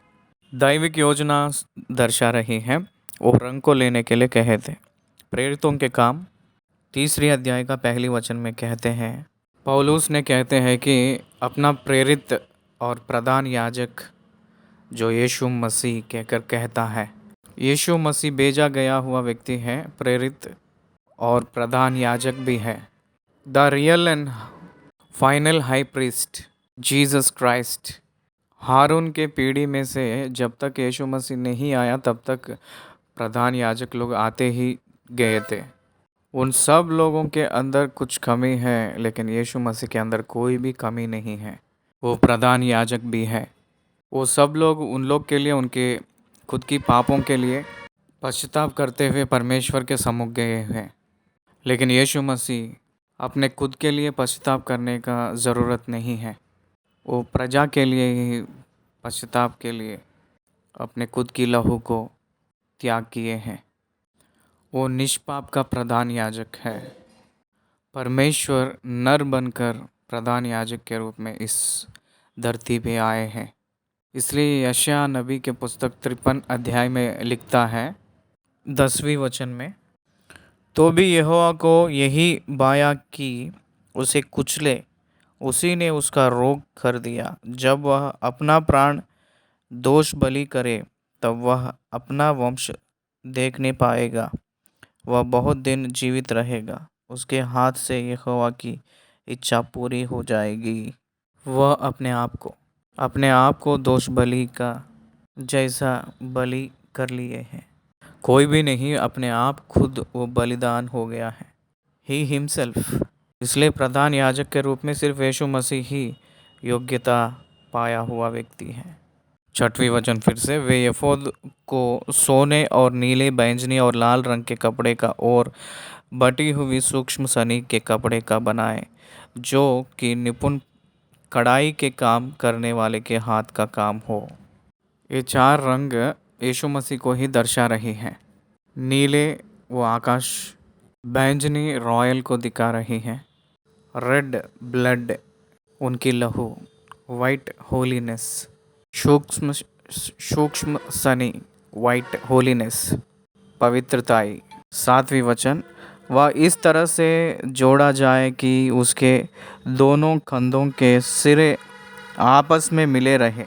दैविक योजना दर्शा रही हैं। वो रंग को लेने के लिए कहे थे। प्रेरितों के काम 3 अध्याय का पहली वचन में कहते हैं, पौलुस ने कहते हैं कि अपना प्रेरित और प्रधान याजक जो यीशु मसीह कहकर कहता है, यीशु मसीह भेजा गया हुआ व्यक्ति है, प्रेरित और प्रधान याजक भी है। The real and final high priest Jesus Christ. हारून के पीढ़ी में से जब तक यीशु मसीह नहीं आया तब तक प्रधान याजक लोग आते ही गए थे। उन सब लोगों के अंदर कुछ कमी है, लेकिन यीशु मसीह के अंदर कोई भी कमी नहीं है। वो प्रधान याजक भी है। वो सब लोग उन लोग के लिए, उनके खुद की पापों के लिए पश्चाताप करते हुए परमेश्वर के सम्मुख गए हैं। लेकिन यीशु मसीह अपने खुद के लिए पश्चाताप करने का ज़रूरत नहीं है। वो प्रजा के लिए ही पश्चाताप के लिए अपने खुद की लहू को त्याग किए हैं। वो निष्पाप का प्रधान याजक है। परमेश्वर नर बनकर प्रधान याजक के रूप में इस धरती पे आए हैं। इसलिए यशायाह नबी के पुस्तक 53 अध्याय में लिखता है 10वीं वचन में, तो भी यहोवा को यही बाया कि उसे कुचले, उसी ने उसका रोग कर दिया। जब वह अपना प्राण दोष बलि करे तब वह अपना वंश देख नहीं पाएगा, वह बहुत दिन जीवित रहेगा। उसके हाथ से यहोवा की इच्छा पूरी हो जाएगी। वह अपने आप को दोष बलि का जैसा बलि कर लिए हैं। कोई भी नहीं, अपने आप खुद वो बलिदान हो गया है, ही हिमसेल्फ। इसलिए प्रधान याजक के रूप में सिर्फ यीशु मसीह ही योग्यता पाया हुआ व्यक्ति है। छठवीं वचन फिर से, वे एफोद को सोने और नीले, बैंगनी और लाल रंग के कपड़े का और बटी हुई सूक्ष्म सनी के कपड़े का बनाए, जो कि निपुण कढ़ाई के काम करने वाले के हाथ का काम हो। ये चार रंग यीशु मसीह को ही दर्शा रही हैं। नीले वो आकाश, बैंगनी रॉयल को दिखा रही हैं, रेड ब्लड उनकी लहू, वाइट होलीनेस, सूक्ष्म सूक्ष्म सनी वाइट होलीनेस पवित्रताई। सातवीं वचन, वह इस तरह से जोड़ा जाए कि उसके दोनों कंधों के सिरे आपस में मिले रहे।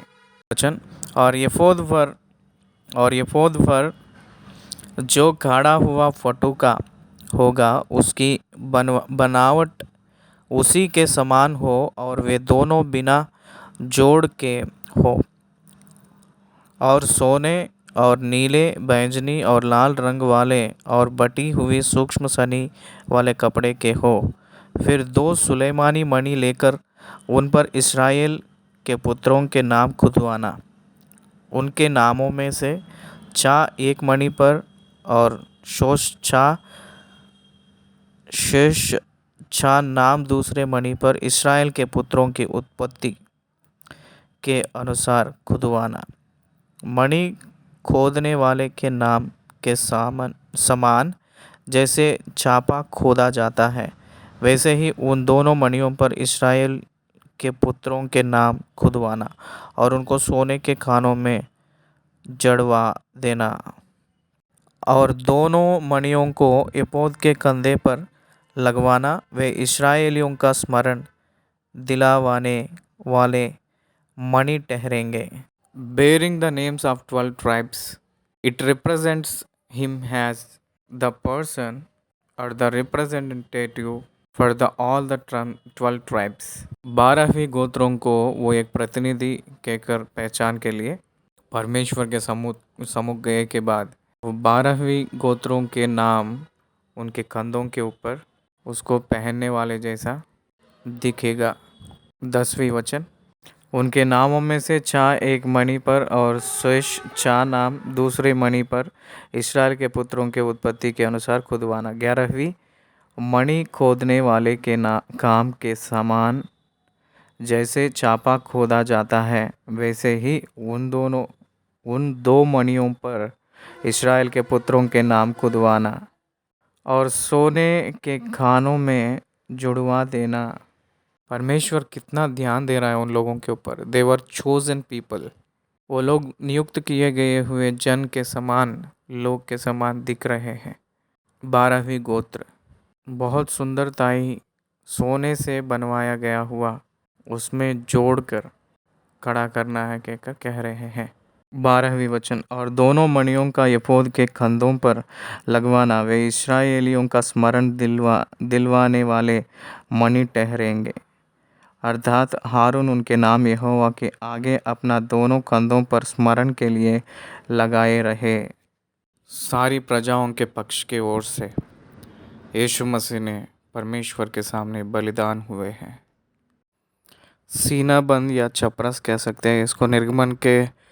वचन, और ये फोद पर जो गाढ़ा हुआ फटुका होगा उसकी बनावट उसी के समान हो, और वे दोनों बिना जोड़ के हो, और सोने और नीले, बैंगनी और लाल रंग वाले और बटी हुई सूक्ष्म सनी वाले कपड़े के हो। फिर दो सुलेमानी मणि लेकर उन पर इस्राएल के पुत्रों के नाम खुदवाना। उनके नामों में से चा एक मणि पर और शेष छा नाम दूसरे मणि पर इस्राएल के पुत्रों की उत्पत्ति के अनुसार खुदवाना। मणि खोदने वाले के नाम के समान जैसे छापा खोदा जाता है, वैसे ही उन दोनों मणियों पर इस्राएल के पुत्रों के नाम खुदवाना और उनको सोने के खानों में जड़वा देना। और दोनों मणियों को एपोद के कंधे पर लगवाना। वे इस्राएलियों का स्मरण दिलावाने वाले मणि ठहरेंगे। Bearing the names of 12 tribes, it represents him as the person or the representative for all the 12 tribes. 12वीं गोत्रों को वो एक प्रतिनिधि कहकर पहचान के लिए परमेश्वर के सम्मुख गए के बाद वो 12वीं गोत्रों के नाम उनके कंधों के ऊपर उसको पहनने वाले जैसा दिखेगा। 10वीं वचन, उनके नामों में से छा एक मणि पर और शेष छा नाम दूसरे मणि पर इस्राएल के पुत्रों के उत्पत्ति के अनुसार खुदवाना। 11वीं, मणि खोदने वाले के काम के समान जैसे छापा खोदा जाता है, वैसे ही उन दो मणियों पर इस्राएल के पुत्रों के नाम खुदवाना और सोने के खानों में जुड़वा देना। परमेश्वर कितना ध्यान दे रहा है उन लोगों के ऊपर। दे वर चोजन पीपल, वो लोग नियुक्त किए गए हुए जन के समान, लोग के समान दिख रहे हैं। 12वीं गोत्र बहुत सुंदरताई सोने से बनवाया गया हुआ, उसमें जोड़कर खड़ा करना है कहकर कह रहे हैं। 12वीं वचन, और दोनों मणियों का एपोद के कंधों पर लगवाना। वे इस्राएलियों का स्मरण दिलवाने वाले मणि ठहरेंगे, अर्थात हारून उनके नाम यहोवा के आगे अपना दोनों कंधों पर स्मरण के लिए लगाए रहे। सारी प्रजाओं के पक्ष के ओर से यीशु मसीह ने परमेश्वर के सामने बलिदान हुए हैं। सीना बंद या चपरस कह सकते हैं इसको। निर्गमन के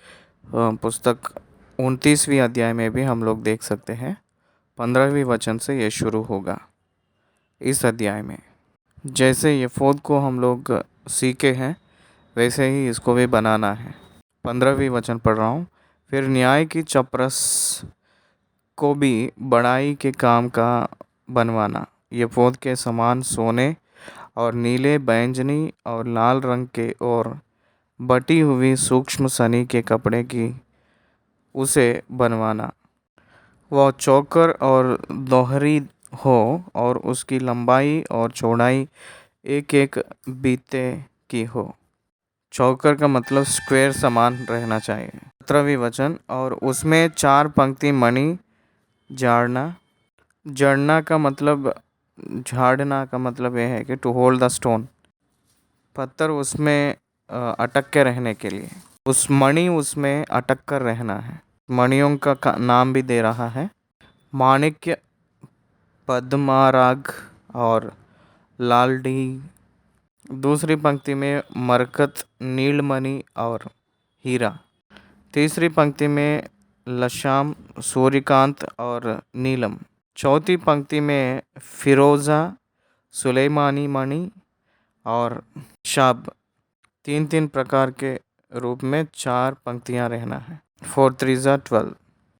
पुस्तक 29वीं अध्याय में भी हम लोग देख सकते हैं। 15वीं वचन से ये शुरू होगा इस अध्याय में। जैसे ये एपोद को हम लोग सीखे हैं वैसे ही इसको भी बनाना है। 15वीं वचन पढ़ रहा हूँ। फिर न्याय की चपरस को भी बढ़ाई के काम का बनवाना। ये एपोद के समान सोने और नीले, बैंगनी और लाल रंग के और बटी हुई सूक्ष्म सनी के कपड़े की उसे बनवाना। वह चौकर और दोहरी हो और उसकी लंबाई और चौड़ाई एक एक बीते की हो। चौकर का मतलब स्क्वायर समान रहना चाहिए। 17वीं वचन, और उसमें 4 पंक्ति मणि जड़ना का मतलब झाड़ना का मतलब यह है कि टू होल्ड द स्टोन, पत्थर उसमें अटक के रहने के लिए, उस मणि उसमें अटक कर रहना है। मणियों का नाम भी दे रहा है, माणिक्य, पद्माराग और लालडी। दूसरी पंक्ति में मरकत, नीलमणि और हीरा। तीसरी पंक्ति में लशाम, सूर्यकांत और नीलम। चौथी पंक्ति में फिरोज़ा, सुलेमानी मणि और शाब। तीन तीन प्रकार के रूप में चार पंक्तियां रहना है। 4 3 12।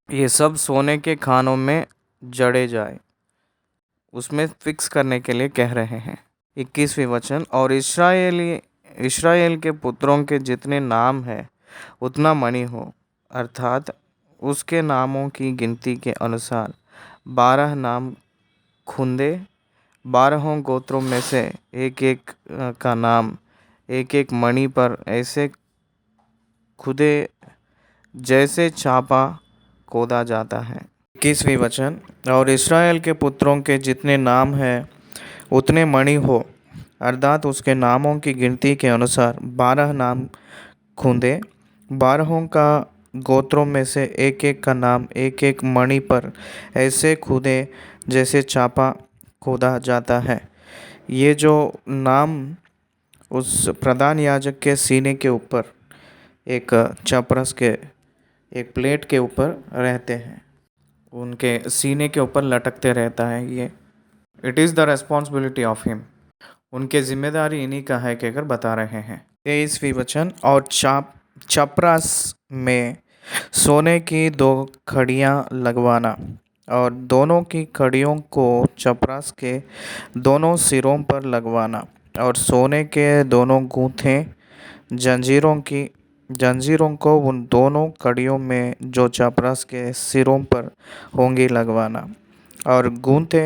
ये सब सोने के खानों में जड़े जाए, उसमें फिक्स करने के लिए कह रहे हैं। 21वीं वचन, और इस्राएल के पुत्रों के जितने नाम है उतना मणि हो, अर्थात उसके नामों की गिनती के अनुसार 12 नाम खुंदे। 12 गोत्रों में से एक एक का नाम एक एक मणि पर ऐसे खुदे जैसे चापा खोदा जाता है। 21वीं वचन, और इस्राएल के पुत्रों के जितने नाम हैं उतने मणि हो, अर्थात उसके नामों की गिनती के अनुसार 12 नाम खूंदे। 12 का गोत्रों में से एक एक का नाम एक एक मणि पर ऐसे खुदे जैसे चापा खोदा जाता है। ये जो नाम उस प्रधान याजक के सीने के ऊपर एक चपरस के एक प्लेट के ऊपर रहते हैं, उनके सीने के ऊपर लटकते रहता है। ये it is the responsibility of him, उनके जिम्मेदारी इन्हीं का है कहकर बता रहे हैं। 23वीं वचन, और चपरास में सोने की 2 खड़ियाँ लगवाना और दोनों की खड़ियों को चपरास के दोनों सिरों पर लगवाना और सोने के दोनों गूँथे जंजीरों को उन दोनों कड़ियों में जो चपरास के सिरों पर होंगी लगवाना और गूँथे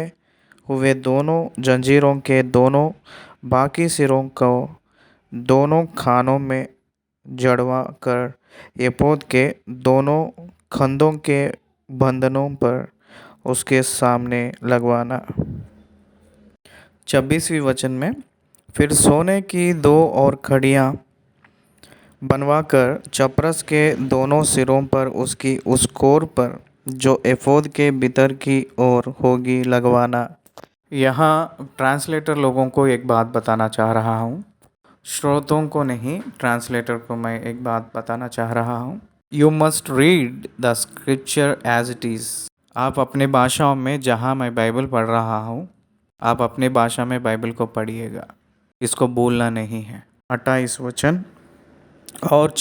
हुए दोनों जंजीरों के दोनों बाकी सिरों को दोनों खानों में जड़वा कर एपोद के दोनों खंदों के बंधनों पर उसके सामने लगवाना। 26वीं वचन में, फिर सोने की 2 और खड़ियाँ बनवाकर चपरस के दोनों सिरों पर उसकी उस कोर पर जो एफोद के भीतर की ओर होगी लगवाना। यहाँ ट्रांसलेटर लोगों को एक बात बताना चाह रहा हूँ, श्रोतों को नहीं, ट्रांसलेटर को मैं एक बात बताना चाह रहा हूँ। You must read the scripture as it is. आप अपने भाषाओं में, जहाँ मैं बाइबल पढ़ रहा हूँ, आप अपने भाषा में बाइबल को पढ़िएगा, इसको बोलना नहीं है। 28 वचन, और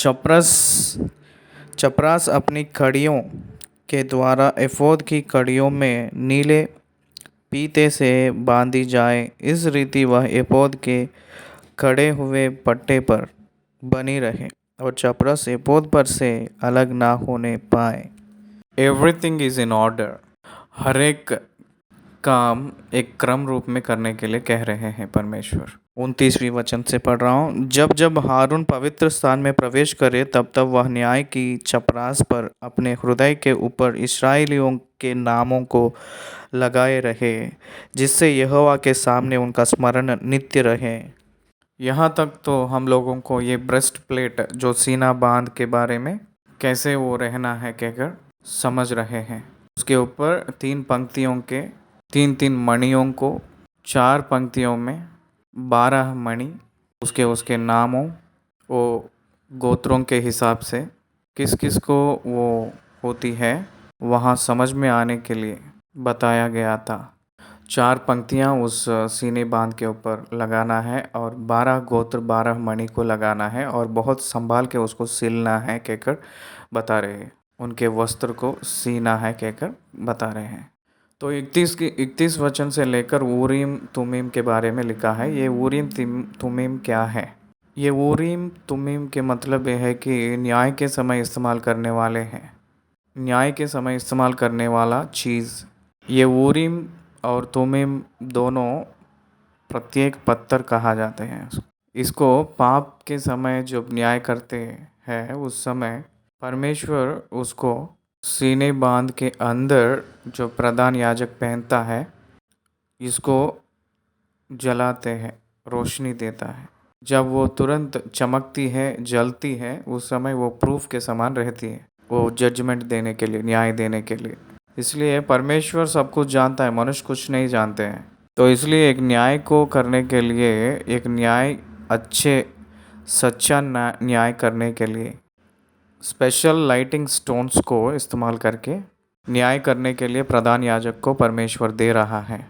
चपरास अपनी कड़ियों के द्वारा एफोद की कड़ियों में नीले पीते से बांधी जाए, इस रीति वह एपोद के खड़े हुए पट्टे पर बनी रहे और चपरास एपोद पर से अलग ना होने पाए। Everything is in order. हर एक काम एक क्रम रूप में करने के लिए कह रहे हैं परमेश्वर। 29वीं वचन से पढ़ रहा हूँ, जब जब हारून पवित्र स्थान में प्रवेश करे तब तब वह न्याय की चपरास पर अपने हृदय के ऊपर इस्राएलियों के नामों को लगाए रहे, जिससे यहोवा के सामने उनका स्मरण नित्य रहे। यहाँ तक तो हम लोगों को ये ब्रेस्ट प्लेट जो सीना बांध के बारे में कैसे वो रहना है कहकर समझ रहे हैं। उसके ऊपर 3 पंक्तियों के 3 मणियों को 4 पंक्तियों में 12 मणि, उसके नामों, वो गोत्रों के हिसाब से किस किस को वो होती है वहाँ समझ में आने के लिए बताया गया था। 4 पंक्तियाँ उस सीने बांध के ऊपर लगाना है और 12 गोत्र 12 मणि को लगाना है और बहुत संभाल के उसको सिलना है कहकर बता रहे हैं। उनके वस्त्र को सीना है कहकर बता रहे हैं। तो 31 वचन से लेकर ऊरीम तुमीम के बारे में लिखा है। ये ऊरीम तुमीम क्या है? ये ऊरीम तुमीम के मतलब ये है कि न्याय के समय इस्तेमाल करने वाले हैं, न्याय के समय इस्तेमाल करने वाला चीज़। ये ऊरीम और तुमीम दोनों प्रत्येक पत्थर कहा जाते हैं। इसको पाप के समय जब न्याय करते हैं उस समय परमेश्वर उसको सीने बांध के अंदर जो प्रधान याजक पहनता है इसको जलाते हैं, रोशनी देता है। जब वो तुरंत चमकती है, जलती है, उस समय वो प्रूफ के समान रहती है, वो जजमेंट देने के लिए, न्याय देने के लिए। इसलिए परमेश्वर सब कुछ जानता है, मनुष्य कुछ नहीं जानते हैं। तो इसलिए एक न्याय को करने के लिए, एक न्याय अच्छे सच्चा न्याय करने के लिए स्पेशल लाइटिंग स्टोन्स को इस्तेमाल करके न्याय करने के लिए प्रधान याजक को परमेश्वर दे रहा है।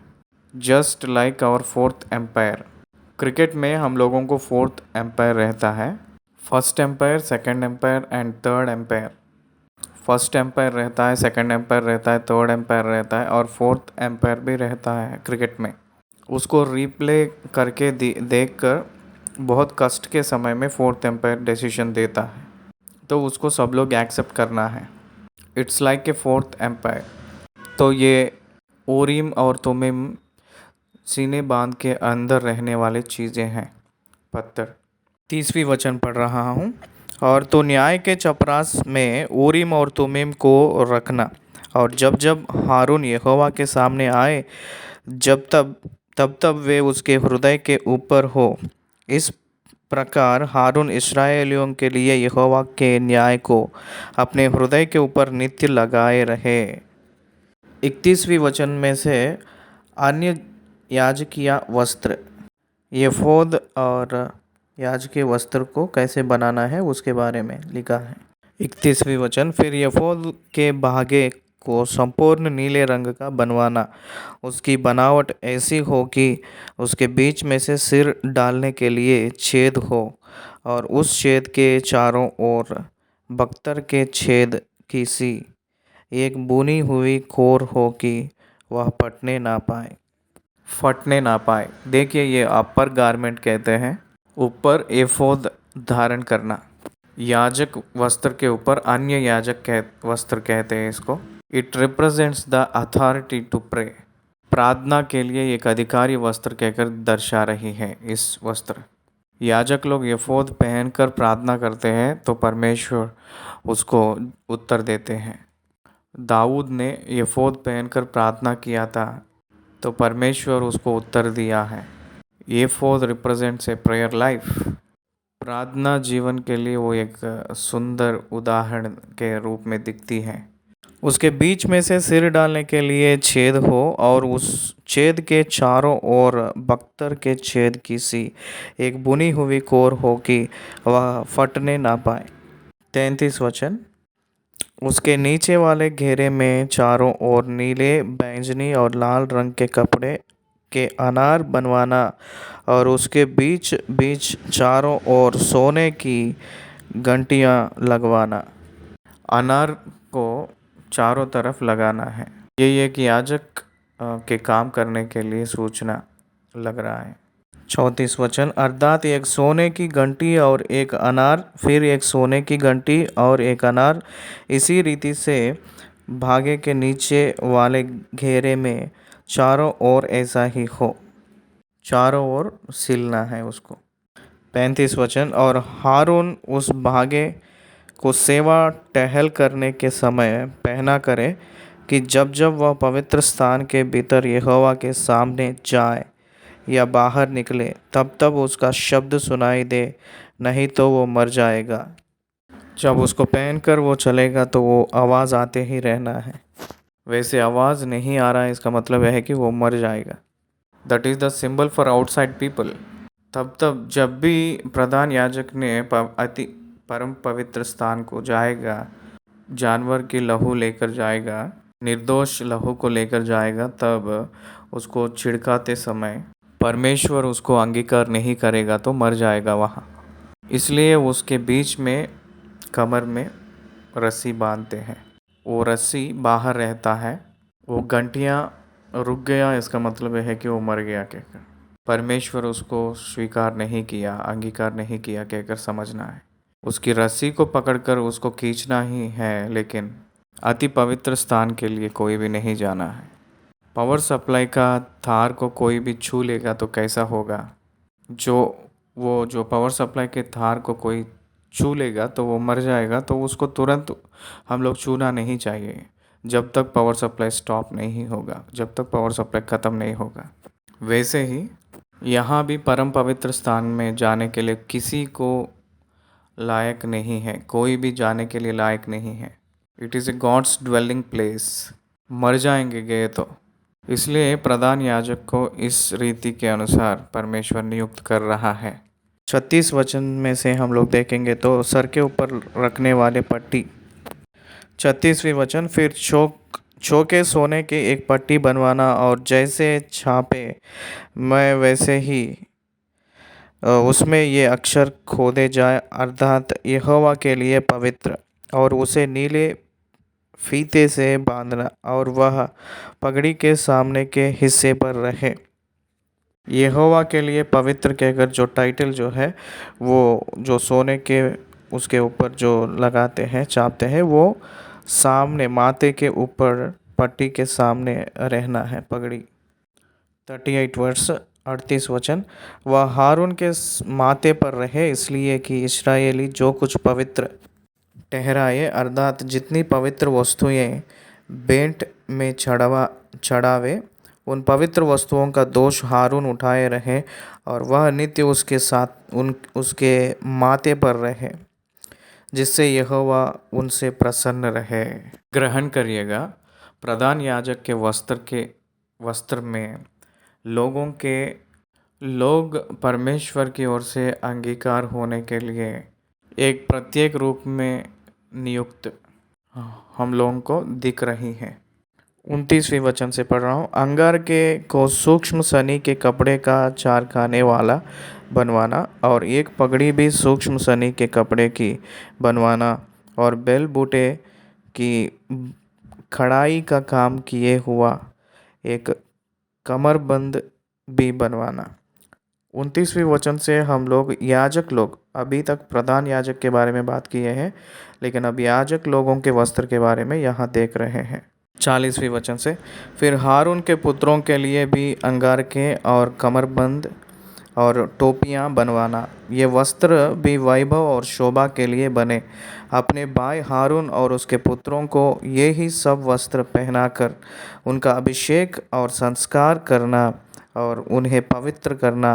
Just like our fourth umpire. Cricket में हम लोगों को फोर्थ एम्पायर रहता है। First umpire, second umpire and third umpire. First umpire रहता है, सेकंड एम्पायर रहता है, थर्ड एम्पायर रहता है और फोर्थ एम्पायर भी रहता है क्रिकेट में। उसको रिप्ले करके देख कर बहुत कष्ट के समय में फोर्थ एम्पायर डिसीजन देता है, तो उसको सब लोग एक्सेप्ट करना है। It's like a fourth umpire. तो ये ओरिम और तुमिम सीने बांध के अंदर रहने वाले चीज़ें हैं, पत्थर। 30वीं वचन पढ़ रहा हूँ। और तो न्याय के चपरास में ओरिम और तुमिम को रखना, और जब जब हारून यहोवा के सामने आए, तब वे उसके हृदय के ऊपर हो। इस प्रकार हारून इस्राएलियों के लिए यहोवा के न्याय को अपने हृदय के ऊपर नित्य लगाए रहे। 31वीं वचन में से अन्य याजकीय वस्त्र, एफोद और याजकीय वस्त्र को कैसे बनाना है उसके बारे में लिखा है। 31वीं वचन, फिर एफोद के बागे को संपूर्ण नीले रंग का बनवाना। उसकी बनावट ऐसी हो कि उसके बीच में से सिर डालने के लिए छेद हो, और उस छेद के चारों ओर बख्तर के छेद की सी एक बुनी हुई कोर हो कि वह फटने ना पाए। देखिए, ये अपर गारमेंट कहते हैं, ऊपर एफोद धारण करना। याजक वस्त्र के ऊपर अन्य वस्त्र कहते हैं इसको। It represents the authority to pray. प्रार्थना के लिए एक अधिकारी वस्त्र कहकर दर्शा रही है इस वस्त्र। याजक लोग एफोद पहनकर प्रार्थना करते हैं तो परमेश्वर उसको उत्तर देते हैं। दाऊद ने एफोद पहनकर प्रार्थना किया था तो परमेश्वर उसको उत्तर दिया है। एफोद रिप्रेजेंट्स ए प्रेयर लाइफ। प्रार्थना जीवन के लिए वो एक सुंदर उदाहरण के रूप में दिखती है। उसके बीच में से सिर डालने के लिए छेद हो, और उस छेद के चारों ओर बख्तर के छेद की सी एक बुनी हुई कोर हो कि वह फटने ना पाए। 33 वचन, उसके नीचे वाले घेरे में चारों ओर नीले, बैंगनी और लाल रंग के कपड़े के अनार बनवाना, और उसके बीच बीच चारों ओर सोने की घंटियां लगवाना। अनार को चारों तरफ लगाना है। ये एक याजक के काम करने के लिए सूचना लग रहा है। 34 वचन, अर्थात एक सोने की घंटी और एक अनार, फिर एक सोने की घंटी और एक अनार, इसी रीति से भागे के नीचे वाले घेरे में चारों ओर ऐसा ही हो। चारों ओर सिलना है उसको। 35 वचन, और हारून उस भागे को सेवा टहल करने के समय पहना करे कि जब जब वह पवित्र स्थान के भीतर यहोवा के सामने जाए या बाहर निकले, तब तब उसका शब्द सुनाई दे, नहीं तो वो मर जाएगा। जब उसको पहनकर वो चलेगा तो वो आवाज़ आते ही रहना है। वैसे आवाज़ नहीं आ रहा है, इसका मतलब है कि वो मर जाएगा। That is the symbol for outside people. तब जब भी प्रधान याजक ने अति परम पवित्र स्थान को जाएगा, जानवर की लहू लेकर जाएगा, निर्दोष लहू को लेकर जाएगा, तब उसको छिड़काते समय परमेश्वर उसको अंगीकार नहीं करेगा तो मर जाएगा वहाँ। इसलिए उसके बीच में कमर में रस्सी बांधते हैं। वो रस्सी बाहर रहता है। वो घंटियाँ रुक गया, इसका मतलब है कि वो मर गया कहकर परमेश्वर उसको स्वीकार नहीं किया, अंगीकार नहीं किया कहकर समझना है। उसकी रस्सी को पकड़कर उसको खींचना ही है, लेकिन अति पवित्र स्थान के लिए कोई भी नहीं जाना है। पावर सप्लाई का तार को कोई भी छू लेगा तो कैसा होगा? जो पावर सप्लाई के तार को कोई छू लेगा तो वो मर जाएगा, तो उसको तुरंत हम लोग छूना नहीं चाहिए। जब तक पावर सप्लाई स्टॉप नहीं होगा, जब तक पावर सप्लाई ख़त्म नहीं होगा। वैसे ही यहाँ भी परम पवित्र स्थान में जाने के लिए किसी को लायक नहीं है, कोई भी जाने के लिए लायक नहीं है। It is a God's dwelling place. मर जाएंगे गए तो। इसलिए प्रधान याजक को इस रीति के अनुसार परमेश्वर नियुक्त कर रहा है। 36 वचन में से हम लोग देखेंगे तो सर के ऊपर रखने वाले पट्टी। 36वीं वचन, फिर चौके सोने के एक पट्टी बनवाना और जैसे छापे मैं वैसे ही उसमें ये अक्षर खोदे जाए, अर्थात यहोवा के लिए पवित्र, और उसे नीले फीते से बांधना और वह पगड़ी के सामने के हिस्से पर रहे। यहोवा के लिए पवित्र कहकर जो टाइटल जो है वो जो सोने के उसके ऊपर जो लगाते हैं, छापते हैं, वो सामने माथे के ऊपर पट्टी के सामने रहना है पगड़ी। 38 वर्ष 38 वचन, वह हारून के माथे पर रहे, इसलिए कि इस्राएली जो कुछ पवित्र ठहराए, अर्थात जितनी पवित्र वस्तुएं बेंट में चढ़ावे, उन पवित्र वस्तुओं का दोष हारून उठाए रहे और वह नित्य उसके साथ उसके माथे पर रहे, जिससे यहोवा उनसे प्रसन्न रहे। ग्रहण करिएगा, प्रधान याजक के वस्त्र में लोग परमेश्वर की ओर से अंगीकार होने के लिए एक प्रत्येक रूप में नियुक्त हम लोगों को दिख रही है। 29वीं वचन से पढ़ रहा हूँ। अंगार के को सूक्ष्म सनी के कपड़े का चारखाने वाला बनवाना और एक पगड़ी भी सूक्ष्म सनी के कपड़े की बनवाना और बेल बूटे की कढ़ाई का काम किए हुआ एक कमरबंद भी बनवाना। 29वीं वचन से हम लोग याजक लोग, अभी तक प्रधान याजक के बारे में बात किए हैं, लेकिन अब याजक लोगों के वस्त्र के बारे में यहाँ देख रहे हैं। 40वीं वचन से, फिर हारून के पुत्रों के लिए भी अंगार के और कमरबंद और टोपियाँ बनवाना। ये वस्त्र भी वैभव और शोभा के लिए बने। अपने भाई हारून और उसके पुत्रों को ये ही सब वस्त्र पहनाकर उनका अभिषेक और संस्कार करना और उन्हें पवित्र करना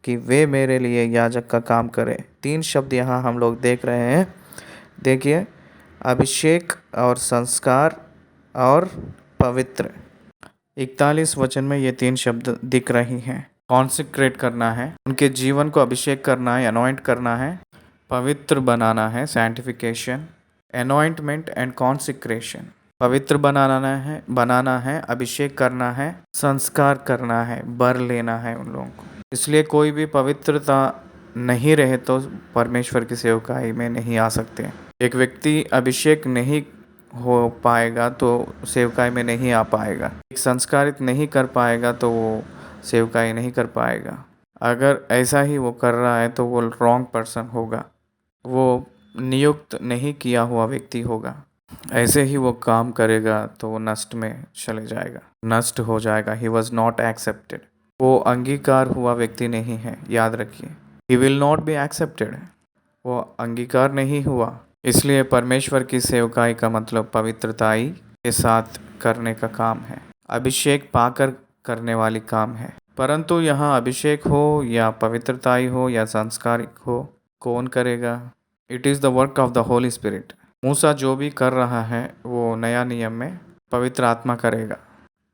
कि वे मेरे लिए याजक का काम करें। 3 शब्द यहाँ हम लोग देख रहे हैं। देखिए, अभिषेक और संस्कार और पवित्र। 41 वचन में ये 3 शब्द दिख रही हैं। कॉन्सिक्रेट करना है, उनके जीवन को अभिषेक करना है, अनॉइंट करना है, पवित्र बनाना है, सैंटिफिकेशन, अनॉइंटमेंट एंड कॉन्सिक्रेशन। पवित्र बनाना है, अभिषेक करना है, संस्कार करना है, बर लेना है उन लोगों को। इसलिए कोई भी पवित्रता नहीं रहे तो परमेश्वर की सेवकाई में नहीं आ सकते। एक व्यक्ति अभिषेक नहीं हो पाएगा तो सेवकाई में नहीं आ पाएगा। एक संस्कारित नहीं कर पाएगा तो वो सेवकाई नहीं कर पाएगा। अगर ऐसा ही वो कर रहा है तो वो रॉन्ग पर्सन होगा, वो नियुक्त नहीं किया हुआ व्यक्ति होगा। ऐसे ही वो काम करेगा तो वो नष्ट में चले जाएगा, नष्ट हो जाएगा। He was not accepted. वो अंगीकार हुआ व्यक्ति नहीं है, याद रखिए। He will not be accepted. वो अंगीकार नहीं हुआ। इसलिए परमेश्वर की सेवकाई का मतलब पवित्रताई के साथ करने का काम है, अभिषेक पाकर करने वाली काम है। परंतु यहाँ अभिषेक हो या पवित्रताई हो या संस्कारिक हो, कौन करेगा? It is the work of the Holi spirit. मूसा जो भी कर रहा है वो नया नियम में पवित्र आत्मा करेगा।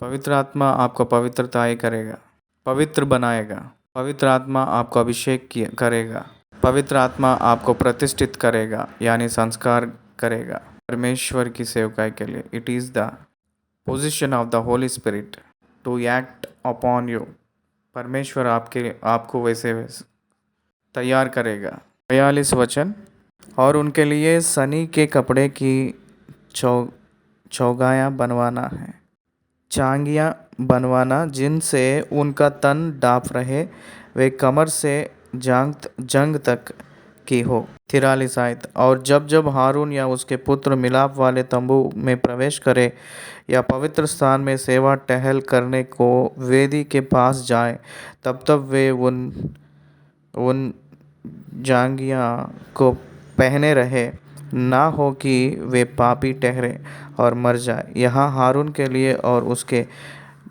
पवित्र आत्मा आपको पवित्रताई करेगा, पवित्र बनाएगा। पवित्र आत्मा आपको अभिषेक करेगा। पवित्र आत्मा आपको प्रतिष्ठित करेगा, यानी संस्कार करेगा परमेश्वर की सेवकाई के लिए। It is the position of the Holi Spirit to act upon you. परमेश्वर आपको वैसे तैयार करेगा। 42 वचन, और उनके लिए सनी के कपड़े की चौगायाँ बनवाना है, चांगियाँ बनवाना जिनसे उनका तन डाफ रहे, वे कमर से जंग तक की हो। 43 आयत, और जब जब हारून या उसके पुत्र मिलाप वाले तंबू में प्रवेश करे या पवित्र स्थान में सेवा टहल करने को वेदी के पास जाए, तब तब वे उन जांघिया को पहने रहे ना हो कि वे पापी ठहरे और मर जाए। यहाँ हारून के लिए और उसके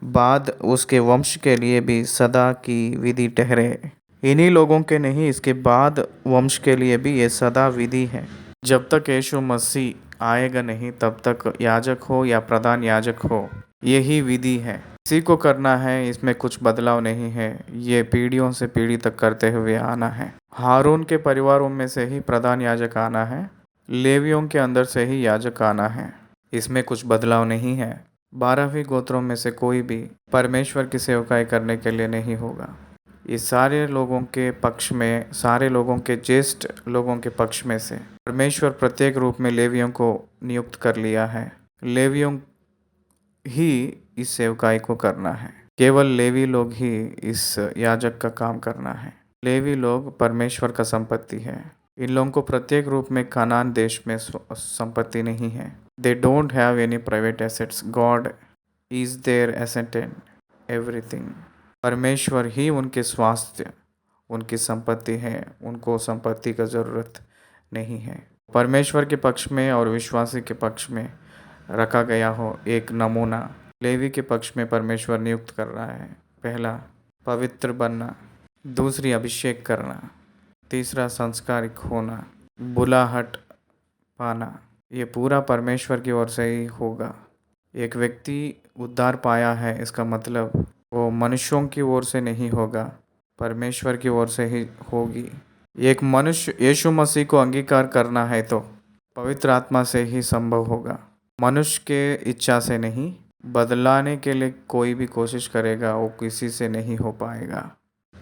बाद उसके वंश के लिए भी सदा की विधि ठहरे। इन्हीं लोगों के नहीं, इसके बाद वंश के लिए भी ये सदा विधि है। जब तक यीशु मसीह आएगा नहीं तब तक याजक हो या प्रधान याजक हो, यही विधि है। इसी को करना है, इसमें कुछ बदलाव नहीं है। ये पीढ़ियों से पीढ़ी तक करते हुए आना है। हारून के परिवारों में से ही प्रधान याजक आना है, लेवियों के अंदर से ही याजक आना है। इसमें कुछ बदलाव नहीं है। 12 गोत्रों में से कोई भी परमेश्वर की सेवकाई करने के लिए नहीं होगा। ये सारे लोगों के पक्ष में, सारे लोगों के ज्येष्ठ लोगों के पक्ष में से परमेश्वर प्रत्येक रूप में लेवियों को नियुक्त कर लिया है। लेवियों ही इस सेवकाई को करना है। केवल लेवी लोग ही इस याजक का काम करना है। लेवी लोग परमेश्वर का संपत्ति है। इन लोगों को प्रत्येक रूप में कनान देश में संपत्ति नहीं है। They don't have any private assets. God is their asset in everything. परमेश्वर ही उनके स्वास्थ्य, उनकी संपत्ति है। उनको संपत्ति का ज़रूरत नहीं है। परमेश्वर के पक्ष में और विश्वासी के पक्ष में रखा गया हो एक नमूना। लेवी के पक्ष में परमेश्वर नियुक्त कर रहा है। पहला, पवित्र बनना। दूसरी, अभिषेक करना। तीसरा, संस्कारिक होना, बुलाहट पाना। ये पूरा परमेश्वर की ओर से ही होगा। एक व्यक्ति उद्धार पाया है, इसका मतलब वो मनुष्यों की ओर से नहीं होगा, परमेश्वर की ओर से ही होगी। एक मनुष्य यीशु मसीह को अंगीकार करना है तो पवित्र आत्मा से ही संभव होगा। मनुष्य के इच्छा से नहीं। बदलाने के लिए कोई भी कोशिश करेगा वो किसी से नहीं हो पाएगा।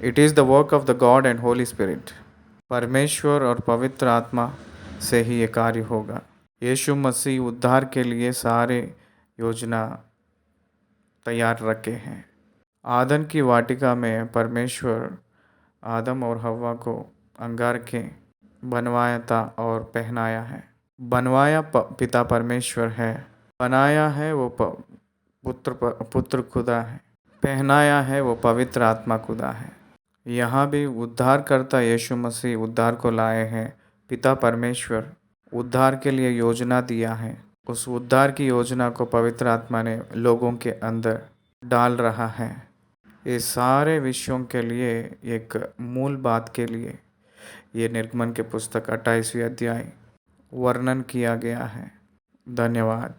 It is the work of the God and Holi spirit. परमेश्वर और पवित्र आत्मा से ही ये कार्य होगा। यीशु मसीह उद्धार के लिए सारे योजना तैयार रखे हैं। आदम की वाटिका में परमेश्वर आदम और हव्वा को अंगार के बनवाया था और पहनाया है। बनवाया पिता परमेश्वर है, बनाया है वो पुत्र खुदा है, पहनाया है वो पवित्र आत्मा खुदा है। यहाँ भी उद्धारकर्ता यीशु मसीह उद्धार को लाए हैं। पिता परमेश्वर उद्धार के लिए योजना दिया है। उस उद्धार की योजना को पवित्र आत्मा ने लोगों के अंदर डाल रहा है। ये सारे विषयों के लिए, एक मूल बात के लिए ये निर्गमन के पुस्तक 28वें अध्याय वर्णन किया गया है। धन्यवाद।